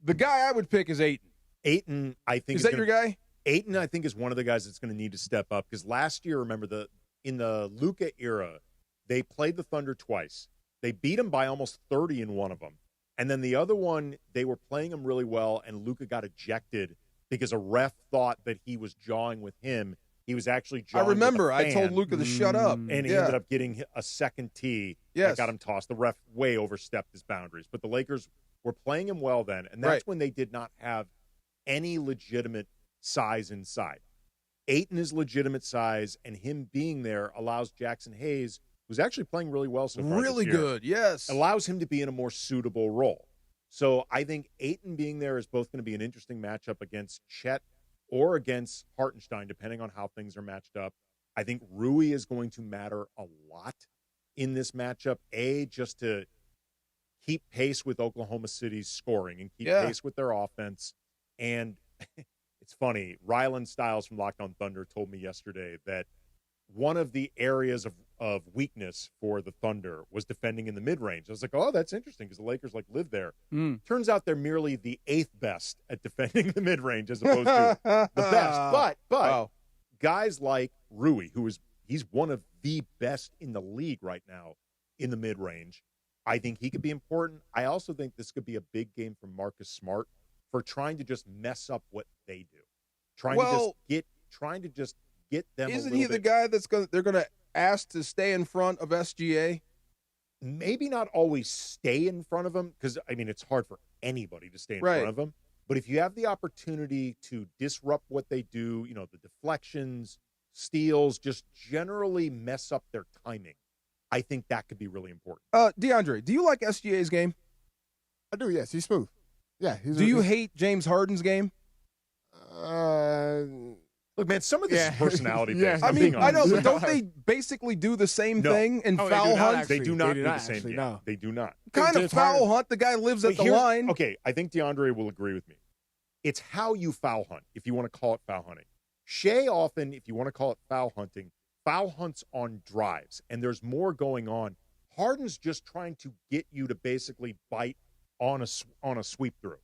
The guy I would pick is Ayton. Ayton, I think. Is that your guy? Ayton, I think, is one of the guys that's going to need to step up. Because last year, remember, in the Luka era, they played the Thunder twice. They beat him by almost 30 in one of them. And then the other one, they were playing him really well, and Luka got ejected because a ref thought that he was jawing with him. He was actually jawing with a fan. I told Luka to shut up. And he ended up getting a second tee that got him tossed. The ref way overstepped his boundaries. But the Lakers were playing him well then, and that's when they did not have any legitimate size inside. Ayton is legitimate size, and him being there allows Jackson Hayes, who's actually playing really well so far Really this year, good, yes. allows him to be in a more suitable role. So I think Ayton being there is both going to be an interesting matchup against Chet or against Hartenstein, depending on how things are matched up. I think Rui is going to matter a lot. in this matchup, just to keep pace with Oklahoma City's scoring and keep pace with their offense. And it's funny, Rylan Stiles from Locked On Thunder told me yesterday that one of the areas of weakness for the Thunder was defending in the mid-range. I was like, oh, that's interesting because the Lakers live there. Turns out they're merely the 8th best at defending the mid-range as opposed to the best. But guys like Rui, he's one of the best in the league right now in the mid-range. I think he could be important. I also think this could be a big game for Marcus Smart for trying to just mess up what they do. Trying to just get them. Isn't he the guy they're gonna ask to stay in front of SGA? Maybe not always stay in front of him, because it's hard for anybody to stay in front of him. But if you have the opportunity to disrupt what they do, the deflections, steals, just generally mess up their timing, I think that could be really important. DeAndre, do you like SGA's game? I do, yes. He's smooth. Yeah. Do you hate James Harden's game? Look, man, some of this is personality based. I know, but don't they basically do the same thing and foul hunt? They do not do the same thing. No. They do not. Kind of foul hunt. The guy lives at the line. Okay, I think DeAndre will agree with me. It's how you foul hunt, if you want to call it foul hunting. Shea often, if you want to call it foul hunting, foul hunts on drives, and there's more going on. Harden's just trying to get you to basically bite on a sweep through,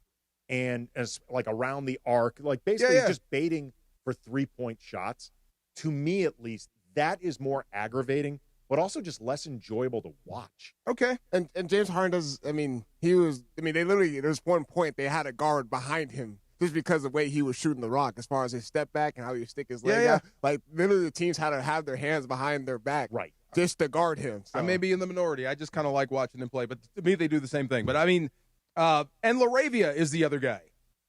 and as around the arc, basically just baiting for 3-point shots. To me, at least, that is more aggravating, but also just less enjoyable to watch. Okay. And James Harden does, they literally, there's one point they had a guard behind him just because of the way he was shooting the rock as far as his step back and how he would stick his leg out. Literally the teams had to have their hands behind their back. Right. Just to guard him. So. I may be in the minority. I just kind of like watching them play, but to me, they do the same thing. But and LaRavia is the other guy.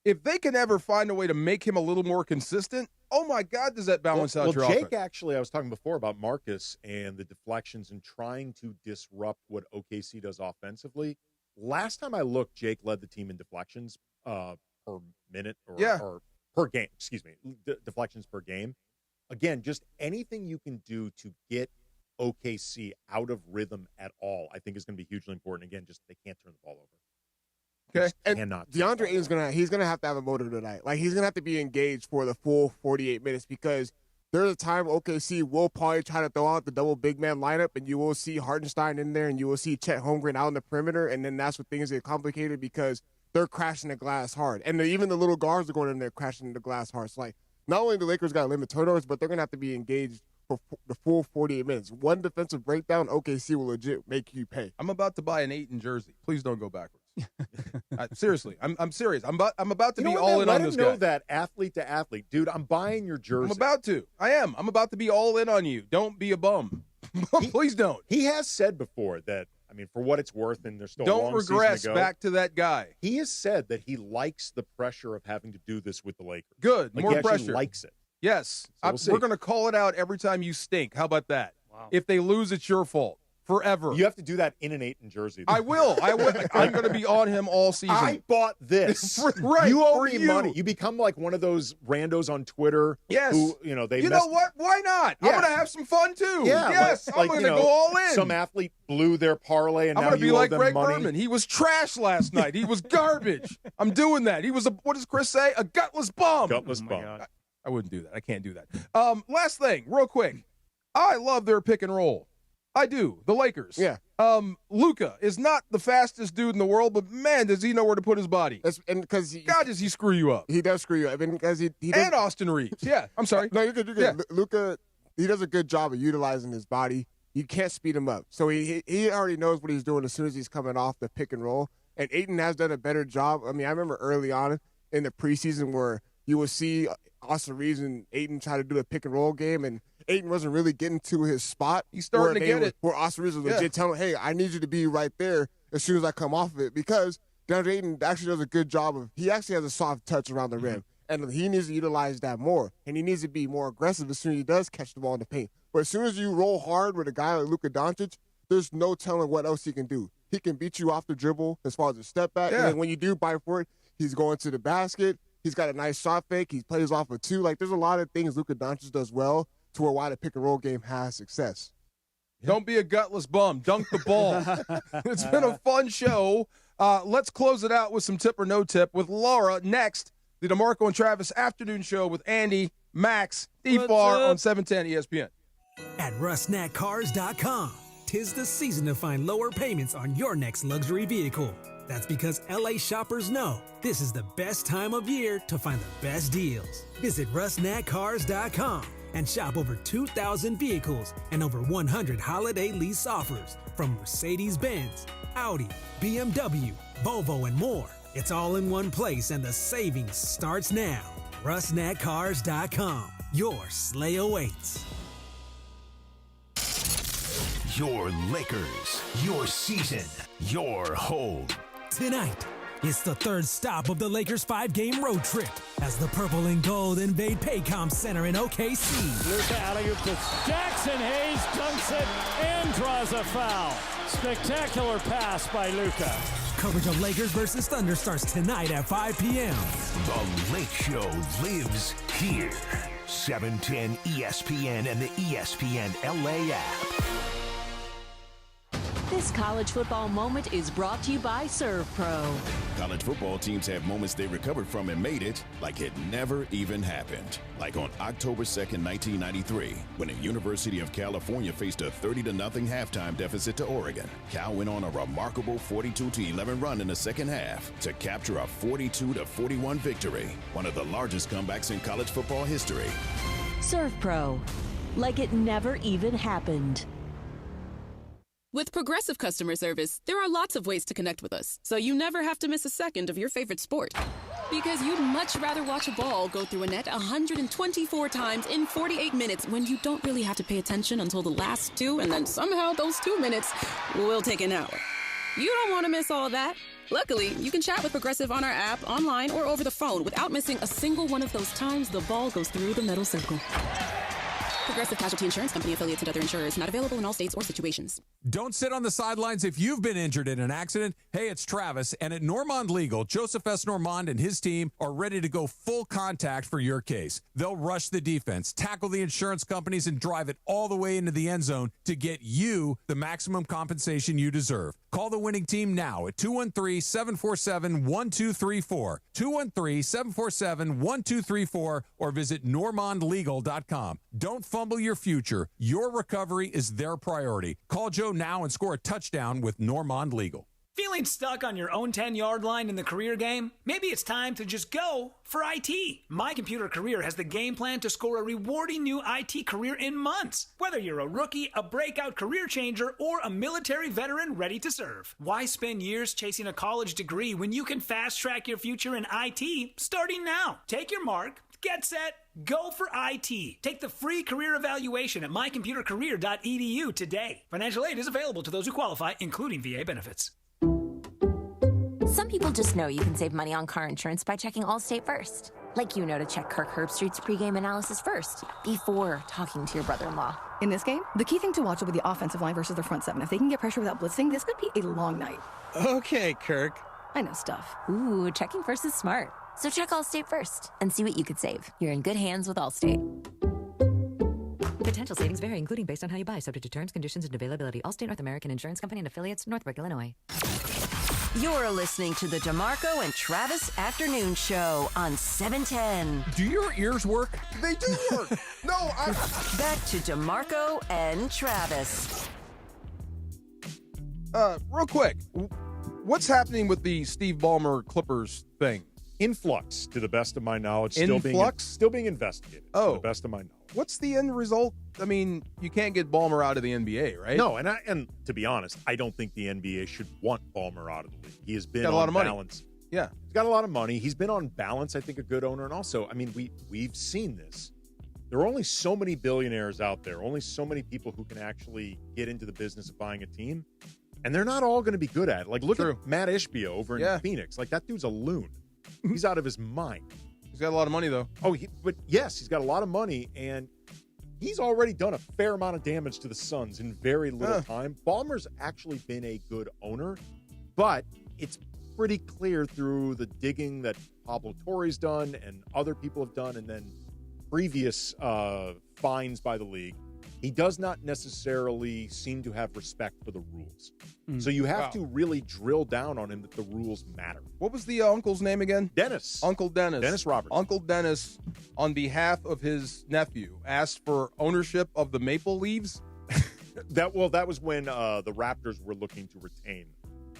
If they can ever find a way to make him a little more consistent, oh my God, does that balance out your Jake, offense? Actually, I was talking before about Marcus and the deflections and trying to disrupt what OKC does offensively. Last time I looked, Jake led the team in deflections per minute or per game, deflections per game. Again, just anything you can do to get OKC out of rhythm at all, I think is going to be hugely important. Again, just they can't turn the ball over. Okay. And DeAndre Ayton's gonna have to have a motive tonight. He's gonna have to be engaged for the full 48 minutes because there's a time OKC will probably try to throw out the double big man lineup, and you will see Hartenstein in there, and you will see Chet Holmgren out in the perimeter, and then that's when things get complicated because they're crashing the glass hard, and even the little guards are going in there crashing the glass hard. So not only the Lakers got to limit turnovers, but they're gonna have to be engaged for the full 48 minutes. One defensive breakdown, OKC will legit make you pay. I'm about to buy an Ayton jersey. Please don't go backwards. Seriously, I'm serious. I'm about to be all in on this guy. Let him know that, athlete to athlete. Dude, I'm buying your jersey. I'm about to. I am. I'm about to be all in on you. Don't be a bum. Please don't. He has said before that, for what it's worth, and there's still a long season regress to go, back to that guy. He has said that he likes the pressure of having to do this with the Lakers. Good. More he pressure. Likes it. Yes. So we're going to call it out every time you stink. How about that? Wow. If they lose, it's your fault. Forever. You have to do that in an Ayton jersey. I will. I'm going to be on him all season. I bought this. Right. You owe me money. You become like one of those randos on Twitter. Yes. Who, they know what? Why not? Yeah. I'm going to have some fun too. Yeah. Yes. I'm going to go all in. Some athlete blew their parlay and now you owe them money. I'm going to be like Greg Berman. He was trash last night. He was garbage. I'm doing that. He was what does Chris say? A gutless bum. Gutless bum. I wouldn't do that. I can't do that. Last thing, real quick. I love their pick and roll. I do. The Lakers. Yeah. Luka is not the fastest dude in the world, but man, does he know where to put his body. God, does he screw you up. He does screw you up. Because he does, and Austin Reeves. Yeah. I'm sorry. No, you're good. You're good. Yeah. Luka, he does a good job of utilizing his body. You can't speed him up. So he already knows what he's doing as soon as he's coming off the pick and roll. And Ayton has done a better job. I remember early on in the preseason where you will see Austin Reeves and Ayton try to do a pick and roll game, and Ayton wasn't really getting to his spot. He's starting to get it. Where Austin Reeves was legit telling him, hey, I need you to be right there as soon as I come off of it, because DeAndre Ayton actually does a good job of, he actually has a soft touch around the rim, and he needs to utilize that more, and he needs to be more aggressive as soon as he does catch the ball in the paint. But as soon as you roll hard with a guy like Luka Doncic, there's no telling what else he can do. He can beat you off the dribble as far as a step back, and then when you do bite for it, he's going to the basket. He's got a nice shot fake. He plays off of two. There's a lot of things Luka Doncic does well to why the pick-and-roll game has success. Don't be a gutless bum. Dunk the ball. It's been a fun show. Let's close it out with some tip or no tip with Laura next. The DeMarco and Travis afternoon show with Andy, Max, DFAR on 710 ESPN. At rusnatcars.com, 'tis the season to find lower payments on your next luxury vehicle. That's because LA shoppers know this is the best time of year to find the best deals. Visit rusnatcars.com and shop over 2,000 vehicles and over 100 holiday lease offers from Mercedes-Benz, Audi, BMW, Volvo, and more. It's all in one place and the savings starts now. rusnatcars.com. Your sleigh awaits. Your Lakers, your season, your home. Tonight, it's the third stop of the Lakers' 5-game road trip as the purple and gold invade Paycom Center in OKC. Luka alley-oop to Jackson. Hayes dunks it and draws a foul. Spectacular pass by Luka. Coverage of Lakers versus Thunder starts tonight at 5 p.m. The Lake Show lives here. 710 ESPN and the ESPN LA app. This college football moment is brought to you by ServPro. College football teams have moments they recovered from and made it like it never even happened. Like on October 2nd, 1993, when the University of California faced a 30-0 halftime deficit to Oregon. Cal went on a remarkable 42-11 run in the second half to capture a 42-41 victory, one of the largest comebacks in college football history. ServPro, like it never even happened. With Progressive Customer Service, there are lots of ways to connect with us, so you never have to miss a second of your favorite sport. Because you'd much rather watch a ball go through a net 124 times in 48 minutes when you don't really have to pay attention until the last 2, and then somehow those 2 minutes will take an hour. You don't want to miss all that. Luckily, you can chat with Progressive on our app, online, or over the phone without missing a single one of those times the ball goes through the metal circle. Progressive Casualty Insurance Company, affiliates, and other insurers. Not available in all states or situations. Don't sit on the sidelines if you've been injured in an accident. Hey, it's Travis, and at Normand Legal, Joseph S. Normand and his team are ready to go full contact for your case. They'll rush the defense, tackle the insurance companies, and drive it all the way into the end zone to get you the maximum compensation you deserve. Call the winning team now at 213-747-1234, 213-747-1234, or visit normandlegal.com. Don't fumble your future. Your recovery is their priority. Call Joe now and score a touchdown with Normand Legal. Feeling stuck on your own 10-yard line in the career game? Maybe it's time to just go for IT. My Computer Career has the game plan to score a rewarding new IT career in months. Whether you're a rookie, a breakout career changer, or a military veteran ready to serve. Why spend years chasing a college degree when you can fast-track your future in IT starting now? Take your mark, get set, go for IT. Take the free career evaluation at mycomputercareer.edu today. Financial aid is available to those who qualify, including VA benefits. Some people just know you can save money on car insurance by checking Allstate first. Like you know to check Kirk Herbstreit's pregame analysis first, before talking to your brother-in-law. In this game, the key thing to watch will be the offensive line versus their front seven. If they can get pressure without blitzing, this could be a long night. Okay, Kirk. I know stuff. Ooh, checking first is smart. So check Allstate first and see what you could save. You're in good hands with Allstate. Potential savings vary, including based on how you buy, subject to terms, conditions, and availability. Allstate North American Insurance Company and affiliates, Northbrook, Illinois. You're listening to the DeMarco and Travis Afternoon Show on 710. Do your ears work? They do work. No, Back to DeMarco and Travis. Real quick, what's happening with the Steve Ballmer Clippers thing? Influx, to the best of my knowledge. Influx? Still being investigated. Oh. To the best of my knowledge. What's the end result? I mean, you can't get Ballmer out of the NBA, right? No, and to be honest, I don't think the NBA should want Ballmer out of the league. He has been got a lot on of money. balance. Yeah. He's got a lot of money. He's been on balance, I think, a good owner. And also, I mean, we've seen this. There are only so many billionaires out there, only so many people who can actually get into the business of buying a team. And they're not all going to be good at it. Like, look at Matt Ishbia over in Phoenix. Like, that dude's a loon. He's out of his mind. He's got a lot of money, though. Oh, but yes, he's got a lot of money, and he's already done a fair amount of damage to the Suns in very little time. Ballmer's actually been a good owner, but it's pretty clear through the digging that Pablo Torre's done and other people have done, and then previous fines by the league, he does not necessarily seem to have respect for the rules. So you have to really drill down on him that the rules matter. What was the uncle's name again? Dennis. Uncle Dennis. Dennis Roberts. Uncle Dennis, on behalf of his nephew, asked for ownership of the Maple Leafs. That was when the Raptors were looking to retain.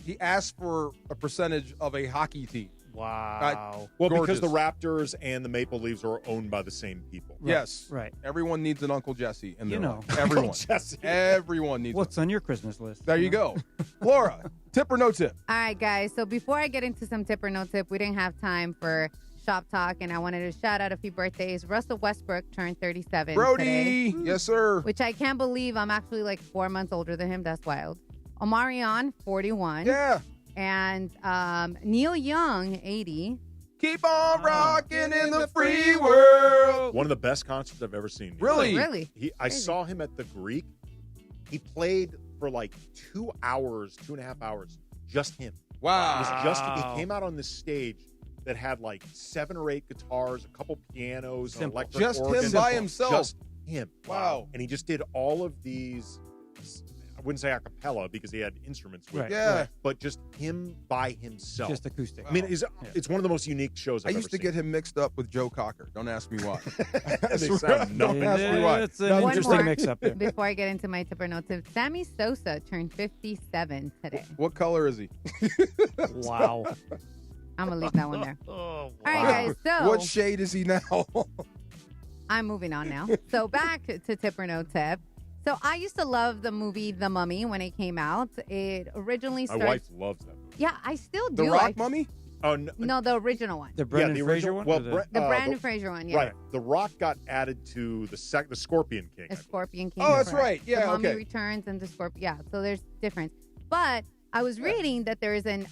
He asked for a percentage of a hockey team. Wow. Because the Raptors and the Maple Leafs are owned by the same people. Right. Yes. Right. Everyone needs an Uncle Jesse in their life. Uncle Everyone. Jesse. Everyone needs What's on your Christmas list? There you go. Laura, tip or no tip? All right, guys. So before I get into some tip or no tip, we didn't have time for Shop Talk, and I wanted to shout out a few birthdays. Russell Westbrook turned 37 Brody. today. Yes, sir. Which I can't believe I'm actually like 4 months older than him. That's wild. Omarion, 41. Yeah. And Neil Young, 80. Keep on rocking in the free world. One of the best concerts I've ever seen. Really? Really? I saw him at the Greek. He played for like 2 hours, 2.5 hours, just him. Wow. It was just he came out on this stage that had like 7 or 8 guitars, a couple pianos, an electric Just organ. him by himself. Just him. Wow. And he just did all of these, I wouldn't say a cappella because he had instruments with Right. him. Yeah. But just him by himself. Just acoustic. I mean, it's one of the most unique shows I've I used ever to get him mixed up with Joe Cocker. Don't ask me why. They sound Don't ask me why. It's an interesting mix-up there. Before I get into my tip or no tip, Sammy Sosa turned 57 today. What color is he? Wow. I'm going to leave that one there. Oh, All right, guys. So What shade is he now? I'm moving on now. So back to tip or no tip. So I used to love the movie The Mummy when it came out. It originally My started. wife loves that movie. Yeah, I still do. The Rock Mummy? Oh, no. No, the original one. The Brendan the Fraser original one? Well, Or The Brandon Fraser one, yeah. Right. The Rock got added to the Scorpion King. The Scorpion King. Oh, that's correct. right. Yeah, The Mummy okay. Returns and the Scorpion. Yeah, so there's difference. But I was reading that there is an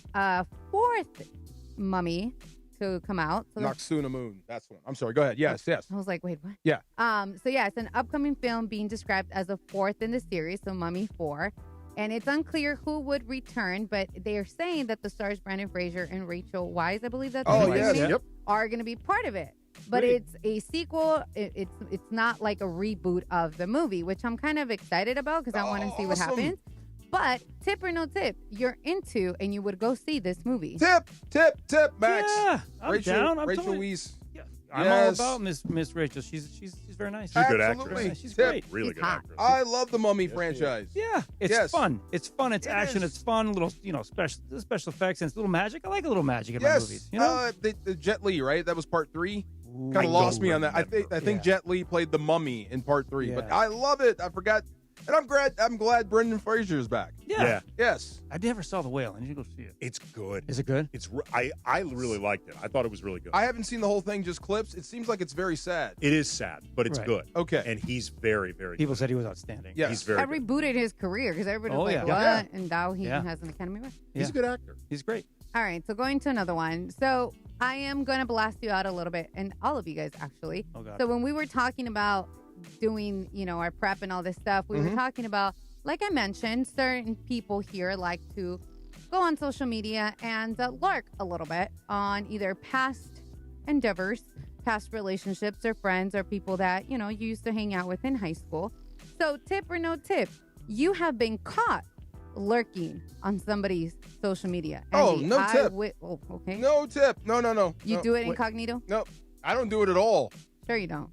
fourth Mummy to come out. So Noxuna Moon. That's the one. I'm sorry. Go ahead. Yes, yes. I was like, wait, what? Yeah. So yeah, it's an upcoming film being described as a fourth in the series, so Mummy 4. And it's unclear who would return, but they are saying that the stars Brendan Fraser and Rachel Weisz, I believe that's Oh, her yes. name, Yep. are going to be part of it. But Great. it's a sequel. It's not like a reboot of the movie, which I'm kind of excited about because I want to see what awesome. happens. But tip or no tip, you're into and you would go see this movie. Tip, Max. Yeah, I'm Rachel, down. I'm Rachel totally- Weisz. I'm Yes. all about Miss Rachel. She's very nice. She's a good Absolutely. actress. She's Tip. great. Really She's good hot. actress. I love the Mummy franchise. Yeah, it's Yes. fun. It's fun. It's It action. is. It's fun. Little, special effects and it's a little magic. I like a little magic in my Yes. movies. You know, The Jet Li, right? That was part 3. Ooh. Kind I of lost don't me on that. I remember. think Jet Li played the Mummy in part 3, but Yeah. I love it. I forgot, and I'm glad Brendan Fraser is back. Yeah. Yes. I never saw The Whale. I need to go see it. It's good. Is it good? I really liked it. I thought it was really good. I haven't seen the whole thing, just clips. It seems like it's very sad. It is sad, but it's Right. good. Okay. And he's very, very People good. said he was outstanding. Yes. He's very That good. rebooted his career because everybody was Oh, like, yeah. what? Yeah. And now he Yeah. has an Academy Award. He's a good actor. He's great. All right, so going to another one. So I am going to blast you out a little bit, and all of you guys, actually. Oh, God. So when we were talking about doing, our prep and all this stuff, we were talking about, like I mentioned, certain people here like to go on social media and lurk a little bit on either past endeavors, past relationships, or friends, or people that, you used to hang out with in high school. So tip or no tip, you have been caught lurking on somebody's social media. Oh, Andy, no tip. Okay. No tip. No. You No. do it Wait. incognito? No, I don't do it at all. Sure you don't.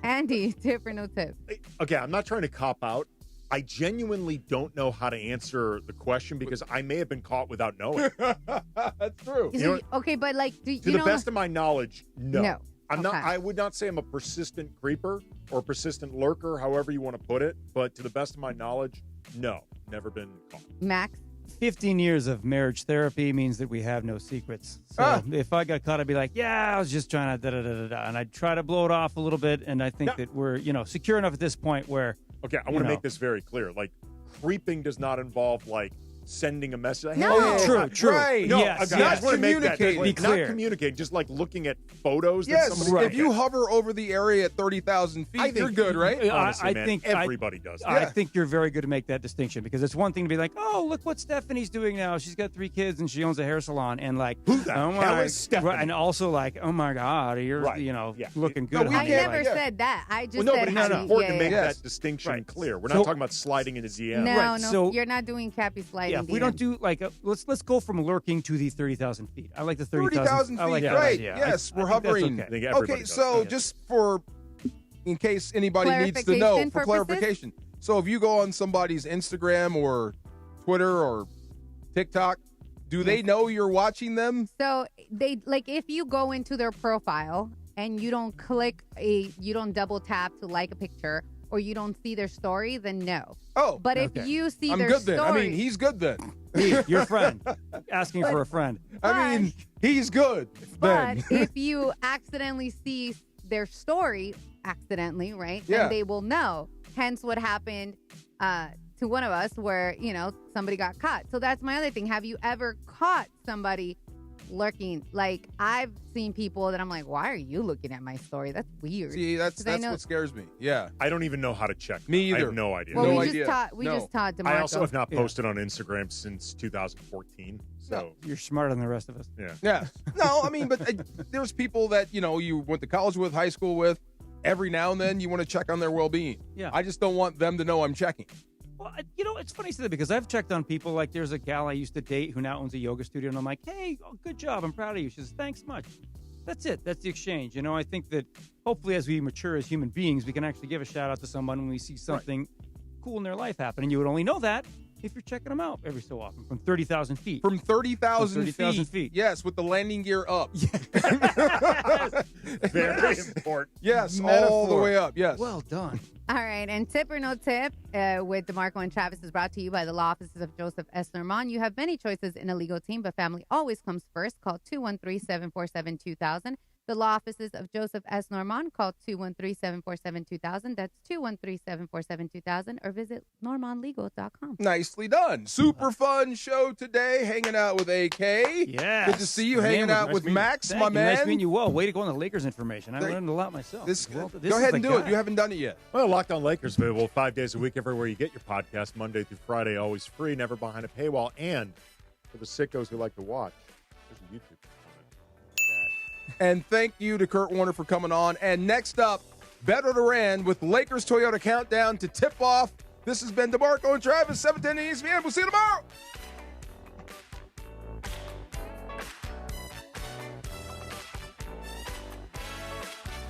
Andy, tip or no tip? Okay, I'm not trying to cop out. I genuinely don't know how to answer the question because I may have been caught without knowing. That's true. Is You know it- okay, but like, do To you the best of my knowledge, no. No. I'm not. Okay. I would not say I'm a persistent creeper or persistent lurker, however you want to put it. But to the best of my knowledge, no, never been caught. Max? 15 years of marriage therapy means that we have no secrets. So if I got caught, I'd be like, yeah, I was just trying to da-da-da-da-da. And I'd try to blow it off a little bit. And I think that we're, secure enough at this point where. Okay, I want to make this very clear. Like, creeping does not involve, like, sending a message. Like, No. True. Right. No, Yes, I yes. just want to make that Communicating. Be clear. not communicating, just like looking at photos. Yes, that somebody if you hover over the area at 30,000 feet, you're good, right? Honestly, I man, think everybody does that. I think you're very good to make that distinction because it's one thing to be like, oh, look what Stephanie's doing now. She's got 3 kids and she owns a hair salon, and like, Who the oh hell my, is Stephanie? right, and also like, oh my God, you're looking good. we I honey. get- never Like, said that. I just Well, no, said but it's how you- important to make Yes. that distinction Right. clear. We're So- not talking about sliding into DM. No, Right, no, so- you're not doing Cappy sliding. yeah, if we DM. don't do like let's go from lurking to the 30,000 feet. I like the 30,000 I like feet, that right. idea. Yes, I we're think that's hovering. I think everybody Okay, does so that. just in case anybody needs to know, Clarification for purposes? clarification. So if you go on somebody's Instagram or Twitter or TikTok, do they know you're watching them? So they like if you go into their profile and you don't you don't double tap to like a picture or you don't see their story, then no. Oh, But if okay. you see I'm their good story, then. I mean, he's good then. Me, your friend, asking for a friend. I mean, he's good but then. if you accidentally see their story, right? Yeah. Then they will know. Hence what happened to one of us where, somebody got caught. So that's my other thing. Have you ever caught somebody lurking? Like, I've seen people that I'm like, why are you looking at my story? That's weird. See, that's 'Cause I know- what scares me. Yeah. I don't even know how to check. Me that. I either. have no idea. Well, No we idea. just taught DeMarco. I also have not posted on Instagram since 2014. So You're smarter than the rest of us. yeah. Yeah. No, I mean, but there's people that, you went to college with, high school with. Every now and then you want to check on their well-being. Yeah. I just don't want them to know I'm checking. Well, it's funny you say that because I've checked on people. Like, there's a gal I used to date who now owns a yoga studio, and I'm like, hey, good job. I'm proud of you. She says, thanks much. That's it. That's the exchange. I think that hopefully as we mature as human beings, we can actually give a shout out to someone when we see something cool in their life happen. And you would only know that if you're checking them out every so often from 30,000 feet. From 30,000 feet. Yes, with the landing gear up. Very important. Yes, Metaphor. all the way up. Yes. Well done. All right, and Tip or No Tip with DeMarco and Travis is brought to you by the law offices of Joseph S. Normand. You have many choices in a legal team, but family always comes first. Call 213-747-2000. The law offices of Joseph S. Normand. Call 213-747-2000. That's 213-747-2000, or visit normandlegal.com. Nicely done. Super fun show today. Hanging out with AK. Yeah. Good to see you. Hanging out with Max, my man. Nice meeting you. Well, way to go on the Lakers information. I learned a lot myself. Go ahead and do it. You haven't done it yet. Well, Locked On Lakers available 5 days a week everywhere you get your podcast, Monday through Friday, always free, never behind a paywall. And for the sickos who like to watch, there's a YouTube component. And thank you to Kurt Warner for coming on. And next up, Beto Duran with Lakers Toyota Countdown to tip off. This has been DeMarco and Travis, 710 ESPN. We'll see you tomorrow.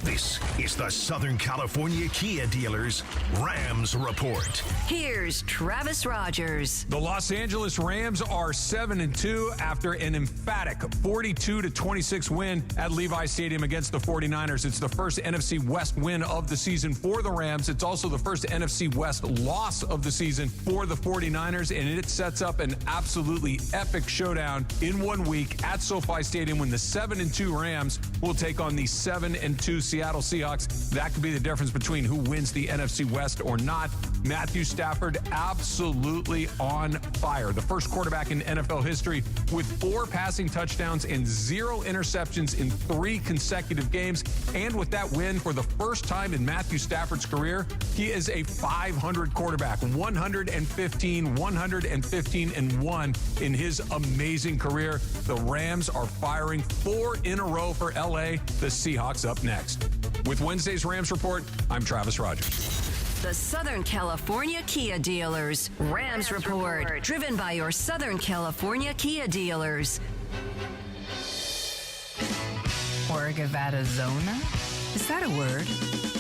This is the Southern California Kia Dealers Rams Report. Here's Travis Rogers. The Los Angeles Rams are 7-2 after an emphatic 42-26 win at Levi Stadium against the 49ers. It's the first NFC West win of the season for the Rams. It's also the first NFC West loss of the season for the 49ers, and it sets up an absolutely epic showdown in 1 week at SoFi Stadium when the 7-2 Rams will take on the 7-2 Seattle Seahawks. That could be the difference between who wins the NFC West or not. Matthew Stafford absolutely on fire. The first quarterback in NFL history with 4 passing touchdowns and 0 interceptions in 3 consecutive games. And with that win for the first time in Matthew Stafford's career, he is a 500 quarterback, 115-1 in his amazing career. The Rams are firing 4 in a row for LA. The Seahawks up next. With Wednesday's Rams Report, I'm Travis Rogers. The Southern California Kia Dealers Rams Report. Driven by your Southern California Kia dealers. Orgavattazona? Is that a word?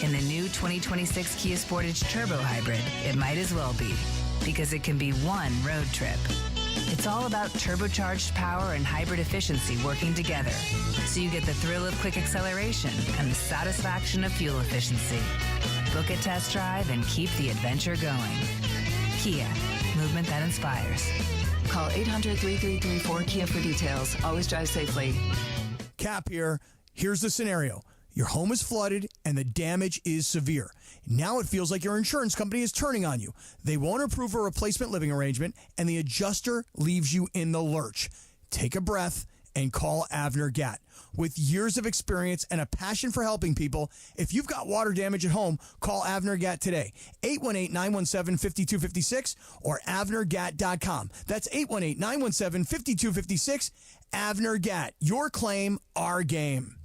In the new 2026 Kia Sportage Turbo Hybrid, it might as well be, because it can be one road trip. It's all about turbocharged power and hybrid efficiency working together, so you get the thrill of quick acceleration and the satisfaction of fuel efficiency. Book a test drive and keep the adventure going. Kia, movement that inspires. Call 800-3334-KIA for details. Always drive safely. Cap here. Here's the scenario. Your home is flooded and the damage is severe. Now it feels like your insurance company is turning on you. They won't approve a replacement living arrangement, and the adjuster leaves you in the lurch. Take a breath and call Avner Gatt. With years of experience and a passion for helping people, if you've got water damage at home, call Avner Gatt today. 818-917-5256 or avnergatt.com. That's 818-917-5256. Avner Gatt. Your claim, our game.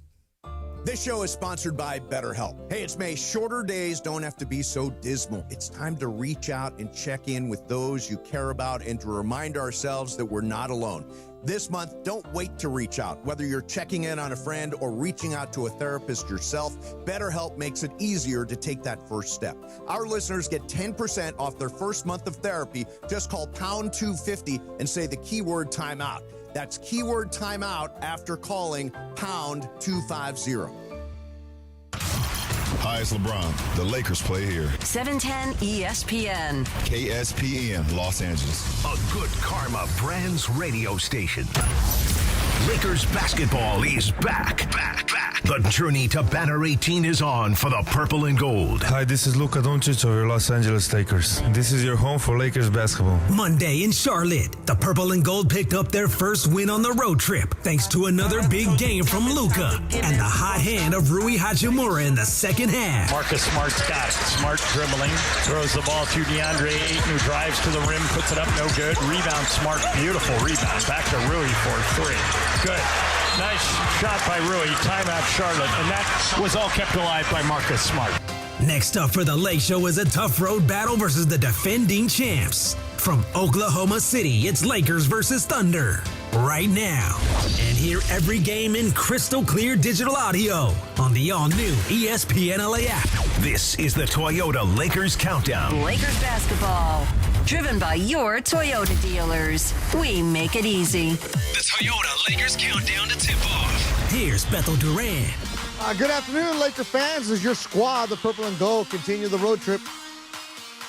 This show is sponsored by BetterHelp. Hey, it's May. Shorter days don't have to be so dismal. It's time to reach out and check in with those you care about and to remind ourselves that we're not alone. This month, don't wait to reach out. Whether you're checking in on a friend or reaching out to a therapist yourself, BetterHelp makes it easier to take that first step. Our listeners get 10% off their first month of therapy. Just call pound 250 and say the keyword timeout. That's keyword timeout after calling pound 250. Hi, it's LeBron. The Lakers play here. 710 ESPN. KSPN, Los Angeles. A Good Karma Brands radio station. Lakers basketball is back. The journey to Banner 18 is on for the purple and gold. Hi, this is Luka Doncic of your Los Angeles Lakers. This is your home for Lakers basketball. Monday in Charlotte, the purple and gold picked up their first win on the road trip thanks to another big game from Luka and the hot hand of Rui Hachimura in the second half. Marcus Smart's got it. Smart dribbling, throws the ball to DeAndre Ayton, who drives to the rim, puts it up, no good. Rebound, Smart, beautiful rebound. Back to Rui for three. Good. Nice shot by Rui. Timeout Charlotte. And that was all kept alive by Marcus Smart. Next up for the Lake Show is a tough road battle versus the defending champs. From Oklahoma City, it's Lakers versus Thunder. Right now. And hear every game in crystal clear digital audio on the all-new ESPN LA app. This is the Toyota Lakers Countdown. Lakers basketball. Driven by your Toyota dealers. We make it easy. The Toyota Lakers Countdown to tip-off. Here's Bethel Duran. Good afternoon, Laker fans. As your squad, the Purple and Gold, continue the road trip.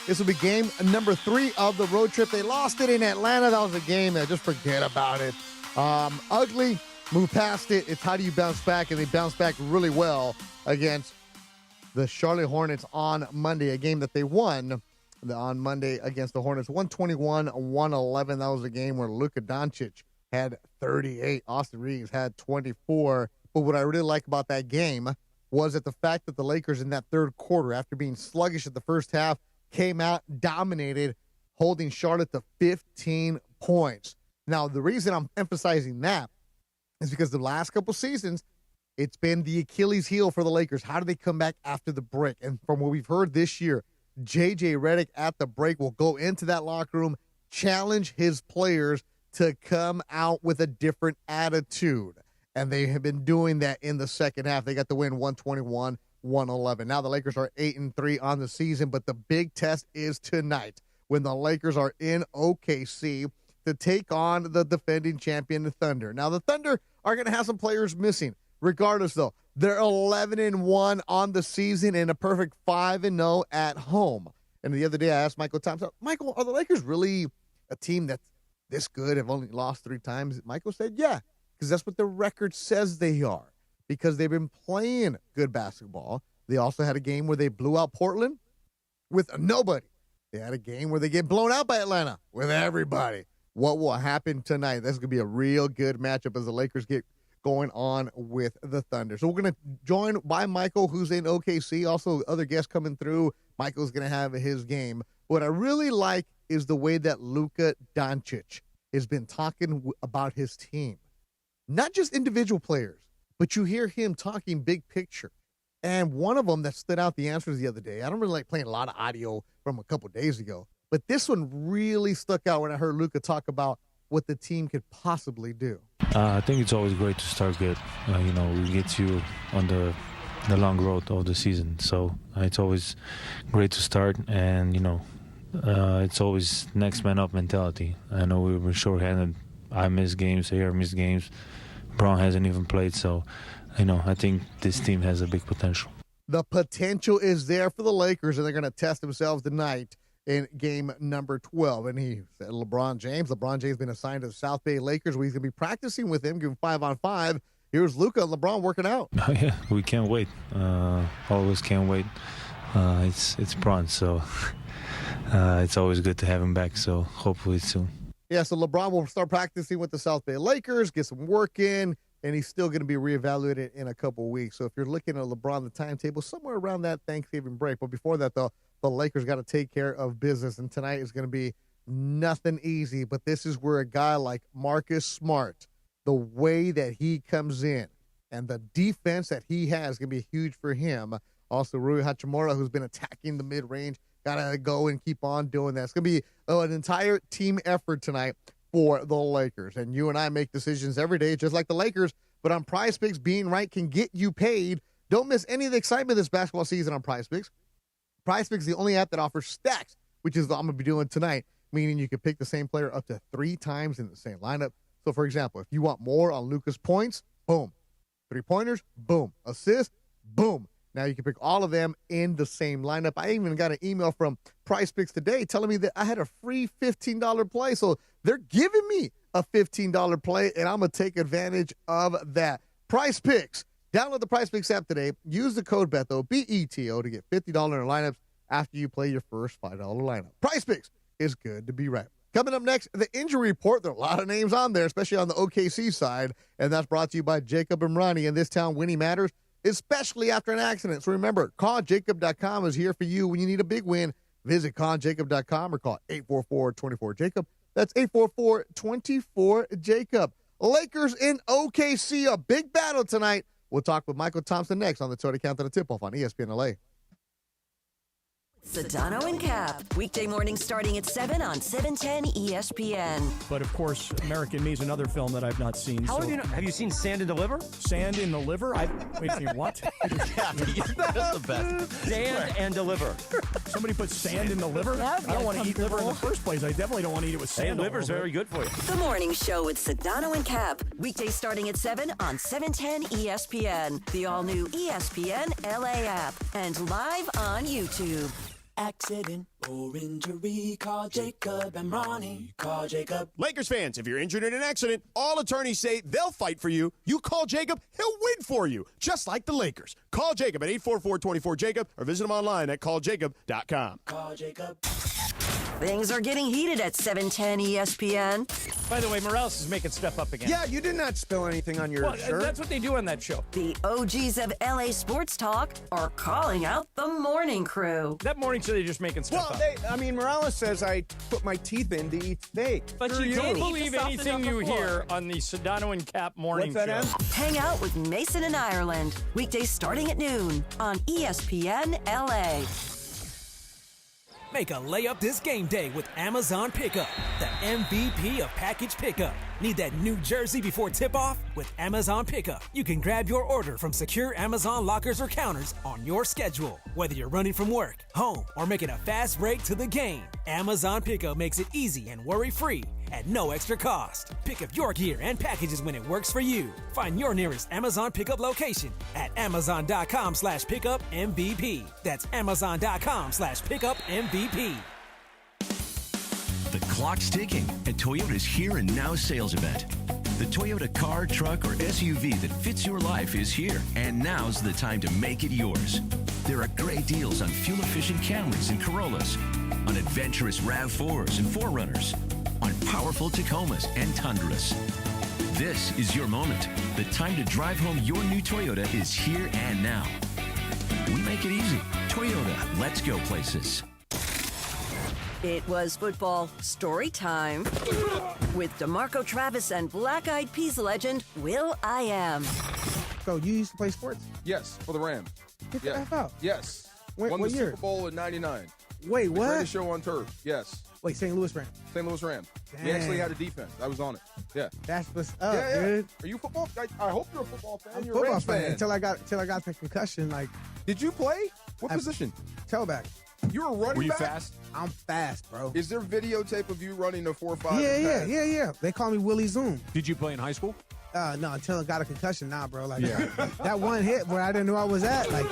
This will be game number 3 of the road trip. They lost it in Atlanta. That was a game that just forget about it. Ugly, move past it. It's how do you bounce back, and they bounced back really well against the Charlotte Hornets on Monday, a game that they won on Monday against the Hornets, 121-111. That was a game where Luka Doncic had 38. Austin Reeves had 24. But what I really like about that game was that the fact that the Lakers in that third quarter, after being sluggish at the first half, came out, dominated, holding Charlotte to 15 points. Now, the reason I'm emphasizing that is because the last couple seasons, it's been the Achilles heel for the Lakers. How do they come back after the break? And from what we've heard this year, J.J. Redick at the break will go into that locker room, challenge his players to come out with a different attitude. And they have been doing that in the second half. They got the win 121-111. Now the Lakers are 8-3 on the season, but the big test is tonight when the Lakers are in OKC to take on the defending champion, the Thunder. Now the Thunder are going to have some players missing. Regardless, though, they're 11-1 on the season and a perfect 5-0 at home. And the other day I asked Michael Thompson, Michael, are the Lakers really a team that's this good, have only lost 3 times? Michael said, yeah, because that's what the record says they are, because they've been playing good basketball. They also had a game where they blew out Portland with nobody. They had a game where they get blown out by Atlanta with everybody. What will happen tonight? That's going to be a real good matchup as the Lakers get going on with the Thunder. So we're going to join by Michael, who's in OKC. Also, other guests coming through. Michael's going to have his game. What I really like is the way that Luka Doncic has been talking about his team. Not just individual players, but you hear him talking big picture. And one of them that stood out the answers the other day, I don't really like playing a lot of audio from a couple days ago, but this one really stuck out when I heard Luka talk about what the team could possibly do. I think it's always great to start good. We get you on the long road of the season. So it's always great to start, and, it's always next man up mentality. I know we were shorthanded. I missed games, Air missed games. Braun hasn't even played, so, I think this team has a big potential. The potential is there for the Lakers, and they're going to test themselves tonight in game number 12. And he said LeBron James. LeBron James has been assigned to the South Bay Lakers, where he's going to be practicing with him, giving 5-on-5. Here's Luka and LeBron working out. Oh, yeah, we can't wait. Always can't wait. It's Bron, so it's always good to have him back. So hopefully soon. Yeah, so LeBron will start practicing with the South Bay Lakers, get some work in, and he's still going to be reevaluated in a couple of weeks. So if you're looking at LeBron, the timetable, somewhere around that Thanksgiving break. But before that, though, the Lakers got to take care of business, and tonight is going to be nothing easy. But this is where a guy like Marcus Smart, the way that he comes in and the defense that he has is going to be huge for him. Also, Rui Hachimura, who's been attacking the mid-range, got to go and keep on doing that. It's going to be an entire team effort tonight for the Lakers. And you and I make decisions every day, just like the Lakers. But on Prize Picks, being right can get you paid. Don't miss any of the excitement this basketball season on Prize Picks. Prize Picks is the only app that offers stacks, which is what I'm going to be doing tonight, meaning you can pick the same player up to 3 times in the same lineup. So, for example, if you want more on Luka's points, boom. 3-pointers, boom. Assists, boom. Now you can pick all of them in the same lineup. I even got an email from Prize Picks today telling me that I had a free $15 play. So they're giving me a $15 play, and I'm going to take advantage of that. Prize Picks. Download the Prize Picks app today. Use the code BETO, B-E-T-O, to get $50 in lineups after you play your first $5 lineup. Prize Picks is good to be right. Coming up next, the injury report. There are a lot of names on there, especially on the OKC side, and that's brought to you by Jacob and Ronnie. In this town, winning matters, especially after an accident. So remember, calljacob.com is here for you when you need a big win. Visit calljacob.com or call 844-24-JACOB. That's 844-24-JACOB. Lakers in OKC, a big battle tonight. We'll talk with Michael Thompson next on the Total Countdown to Tip-Off on ESPN LA. Sedano and Cap, weekday mornings starting at 7 on 710 ESPN. But of course, American Me is another film that I've not seen. How have you seen Sand in the Liver? Sand in the Liver? Wait, what? That's the best. Sand and the Liver. Somebody put sand in the liver? I don't want to eat liver in the first place. I definitely don't want to eat it with sand. Hey, liver's very good for you. The Morning Show with Sedano and Cap, weekdays starting at 7 on 710 ESPN, the all-new ESPN LA app, and live on YouTube. Accident or injury, call Jacob and Ronnie. Call Jacob. Lakers fans, if you're injured in an accident, all attorneys say they'll fight for you. You call Jacob, he'll win for you, just like the Lakers. Call Jacob at 844-24-JACOB or visit him online at calljacob.com. Call Jacob. Things are getting heated at 710 ESPN. By the way, Morales is making stuff up again. Yeah, you did not spill anything on your shirt. That's what they do on that show. The OGs of LA Sports Talk are calling out the morning crew. That morning show, they're just making stuff up. Morales says I put my teeth in to eat steak. But you don't believe anything you hear on the Sedano and Cap morning show. Hang out with Mason in Ireland. Weekdays starting at noon on ESPN LA. Make a layup this game day with Amazon Pickup, the MVP of package pickup. Need that new jersey before tip-off? With Amazon Pickup, you can grab your order from secure Amazon lockers or counters on your schedule. Whether you're running from work, home, or making a fast break to the game, Amazon Pickup makes it easy and worry-free at no extra cost. Pick up your gear and packages when it works for you. Find your nearest Amazon Pickup location at amazon.com/pickupmvp. That's amazon.com/pickupmvp. The clock's ticking at Toyota's Here and Now sales event. The Toyota car, truck, or SUV that fits your life is here, and now's the time to make it yours. There are great deals on fuel-efficient Camrys and Corollas, on adventurous RAV4s and 4Runners, on powerful Tacomas and Tundras. This is your moment. The time to drive home your new Toyota is here and now. We make it easy. Toyota, let's go places. It was football story time with DeMarco Travis and Black Eyed Peas legend Will I Am. So you used to play sports? Yes, for the Rams. Get the F out. Yes. Won the year? Super Bowl in '99. Wait, the what? Greatest show on turf. Yes. Wait, St. Louis Rams. St. Louis Rams. Dang. We actually had a defense. I was on it. Yeah. That's what's up, yeah. dude. Are you football? I hope you're a football fan. I'm a You're football a Rams fan. until I got the concussion. Like, did you play? What position? Tailback. You were running Were you back? fast? I'm fast, bro. Is there videotape of you running a 4.5? Yeah. They call me Willie Zoom. Did you play in high school? No, until I got a concussion. Nah, bro. Like that one hit where I didn't know I was at. Like,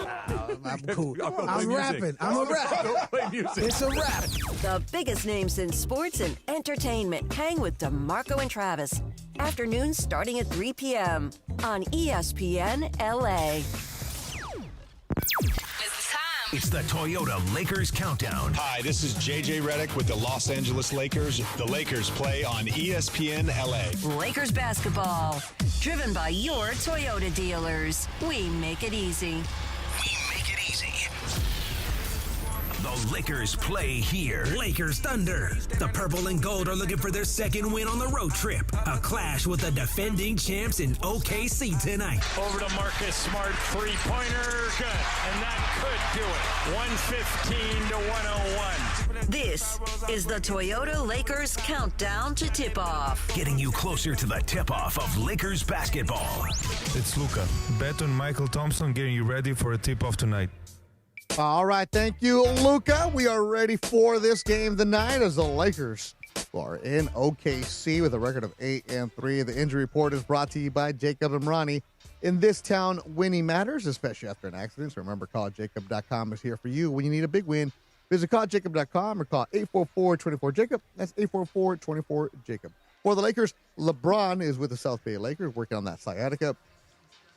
I'm cool. I'm rapping. I'm a rap. Don't play music. It's a rap. The biggest names in sports and entertainment hang with DeMarco and Travis. Afternoons starting at 3 p.m. on ESPN LA. It's the Toyota Lakers Countdown. Hi, this is JJ Redick with the Los Angeles Lakers. The Lakers play on ESPN LA. Lakers basketball, driven by your Toyota dealers. We make it easy. The Lakers play here. Lakers Thunder. The purple and gold are looking for their second win on the road trip. A clash with the defending champs in OKC tonight. Over to Marcus Smart, three-pointer, good. And that could do it. 115 to 101. This is the Toyota Lakers Countdown to Tip-Off. Getting you closer to the tip-off of Lakers basketball. It's Luka. Bet on Michael Thompson getting you ready for a tip-off tonight. All right, thank you, Luca. We are ready for this game tonight as the Lakers are in OKC with a record of 8-3. The injury report is brought to you by Jacob and Ronnie. In this town, winning matters, especially after an accident. So remember, calljacob.com is here for you when you need a big win. Visit calljacob.com or call 844-24-JACOB. That's 844-24-JACOB. For the Lakers, LeBron is with the South Bay Lakers working on that sciatica.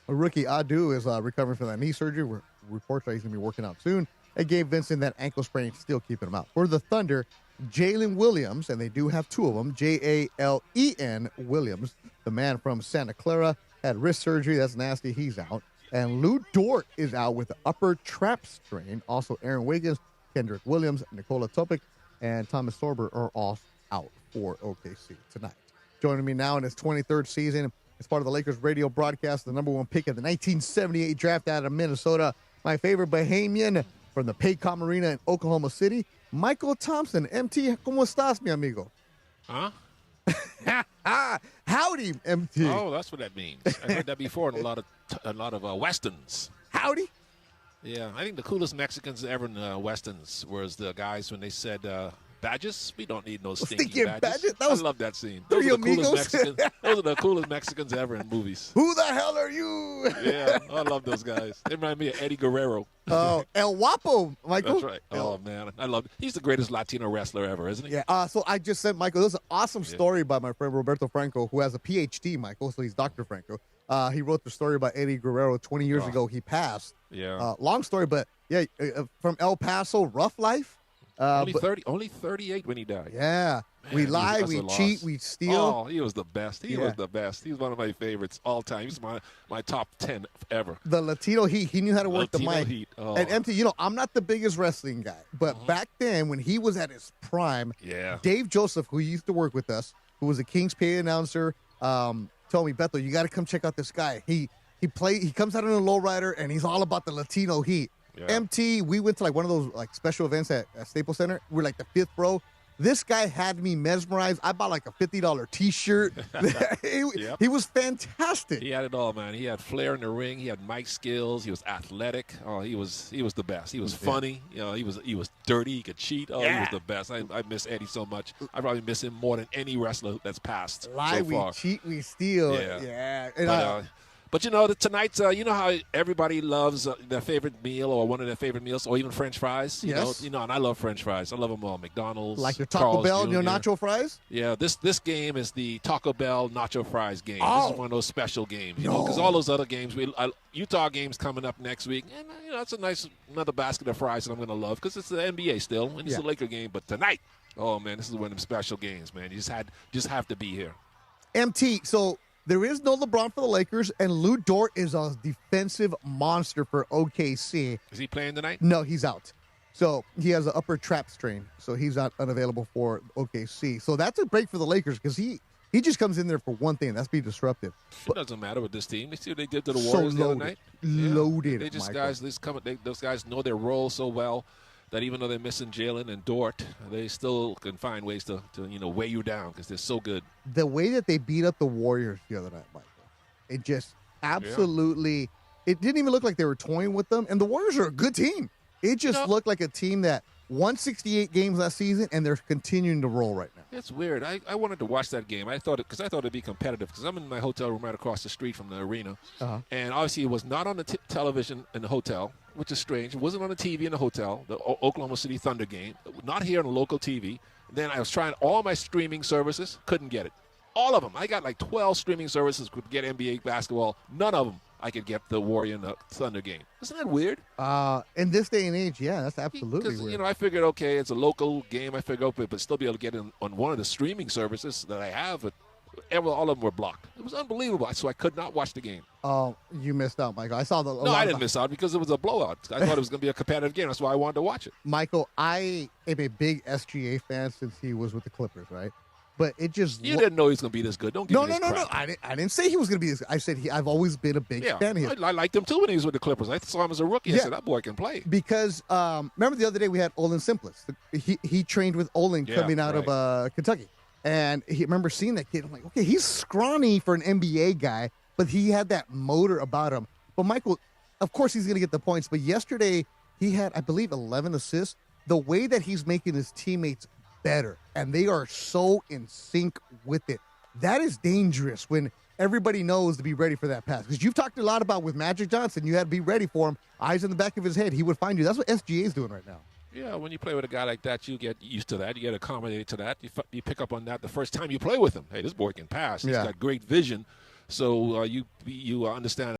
Rookie Adu is recovering from that knee surgery. Reports are he's going to be working out soon. And Gabe Vincent, that ankle sprain, still keeping him out. For the Thunder, Jalen Williams, and they do have two of them, Jalen Williams, the man from Santa Clara, had wrist surgery. That's nasty. He's out. And Lou Dort is out with the upper trap strain. Also, Aaron Wiggins, Kendrick Williams, Nikola Topic, and Thomas Sorber are all out for OKC tonight. Joining me now in his 23rd season as part of the Lakers radio broadcast, the number one pick of the 1978 draft out of Minnesota, my favorite Bahamian from the Paycom Arena in Oklahoma City, Michael Thompson. MT, ¿cómo estás, mi amigo? Huh? Howdy, MT. Oh, that's what that means. I heard that before in a lot of westerns. Howdy. Yeah, I think the coolest Mexicans ever in westerns was the guys when they said badges. We don't need no stinking badges. I love that scene. Those are the coolest Mexicans. Those are the coolest Mexicans ever in movies. Who the hell are you? Yeah, I love those guys. They remind me of Eddie Guerrero. Oh, El Guapo, Michael. That's right. Oh, man. I love it. He's the greatest Latino wrestler ever, isn't he? Yeah. So I just sent Michael. There's an awesome story by my friend Roberto Franco, who has a PhD, Michael. So he's Dr. Franco. He wrote the story about Eddie Guerrero 20 years ago. He passed. Yeah. Long story, but yeah, from El Paso, rough life. Only 38 when he died. Yeah. Man, we lie, we cheat, we steal. Oh, he was the best. He was the best. He was one of my favorites all time. He's my top 10 ever. The Latino Heat. He knew how to work Latino the mic. Heat. Oh. And MT, I'm not the biggest wrestling guy, but back then when he was at his prime, Dave Joseph, who used to work with us, who was a King's PA announcer, told me, Beto, you got to come check out this guy. He comes out in a lowrider, and he's all about the Latino Heat. Yeah. MT, we went to like one of those like special events at Staples Center. We're like the fifth row. This guy had me mesmerized. I bought like a $50 T-shirt. He was fantastic. He had it all, man. He had flair in the ring. He had mic skills. He was athletic. Oh, he was the best. He was funny. He was dirty. He could cheat. Oh, he was the best. I miss Eddie so much. I probably miss him more than any wrestler that's passed Lie, so far. We cheat, we steal. Yeah. But tonight, you know how everybody loves their favorite meal or one of their favorite meals, or even French fries. Yes. And I love French fries. I love them all. McDonald's, like your Taco Carl's Bell, Jr. your nacho fries. Yeah, this game is the Taco Bell nacho fries game. This is one of those special games, because all those other games, Utah games coming up next week, and that's another basket of fries that I'm going to love because it's the NBA still, and it's a Laker game. But tonight, oh man, this is one of them special games, man. You just have to be here. MT, so. There is no LeBron for the Lakers, and Lou Dort is a defensive monster for OKC. Is he playing tonight? No, he's out. So he has an upper trap strain, so he's not unavailable for OKC. So that's a break for the Lakers because he just comes in there for one thing, that's be disruptive. It doesn't matter with this team. You see what they did to the Warriors the other night? Loaded. They just those guys know their role so well that even though they're missing Jalen and Dort, they still can find ways to weigh you down because they're so good. The way that they beat up the Warriors the other night, Michael, it just absolutely it didn't even look like they were toying with them. And the Warriors are a good team. It just looked like a team that 168 games last season, and they're continuing to roll right now. It's weird. I wanted to watch that game. I thought it'd be competitive because I'm in my hotel room right across the street from the arena, and obviously it was not on the television in the hotel, which is strange. It wasn't on the TV in the hotel, the Oklahoma City Thunder game, not here on the local TV. Then I was trying all my streaming services, couldn't get it. All of them. I got like 12 streaming services could get NBA basketball. None of them I could get the Warrior and the Thunder game. Isn't that weird? In this day and age, yeah, that's absolutely weird. You know, I figured, okay, it's a local game. I figured, okay, but still be able to get in on one of the streaming services that I have. But all of them were blocked. It was unbelievable. So I could not watch the game. Oh, you missed out, Michael. I saw the. No, I didn't miss out because it was a blowout. I thought it was going to be a competitive game. That's why I wanted to watch it. Michael, I am a big SGA fan since he was with the Clippers, right? But it just you didn't know he was going to be this good. Don't give me this crap. No. I didn't say he was going to be this good. I said I've always been a big fan of his. I liked him too when he was with the Clippers. I saw him as a rookie. I said that boy can play. Because remember the other day we had Olin Simplest. He trained with Olin coming out of Kentucky, and he remember seeing that kid. I'm like, okay, he's scrawny for an NBA guy, but he had that motor about him. But Michael, of course, he's going to get the points. But yesterday he had, I believe, 11 assists. The way that he's making his teammates better, and they are so in sync with it. That is dangerous when everybody knows to be ready for that pass. Because you've talked a lot about with Magic Johnson, you had to be ready for him. Eyes in the back of his head, he would find you. That's what SGA is doing right now. Yeah, when you play with a guy like that, you get used to that. You get accommodated to that. You pick up on that the first time you play with him. Hey, this boy can pass. He's got great vision. So you understand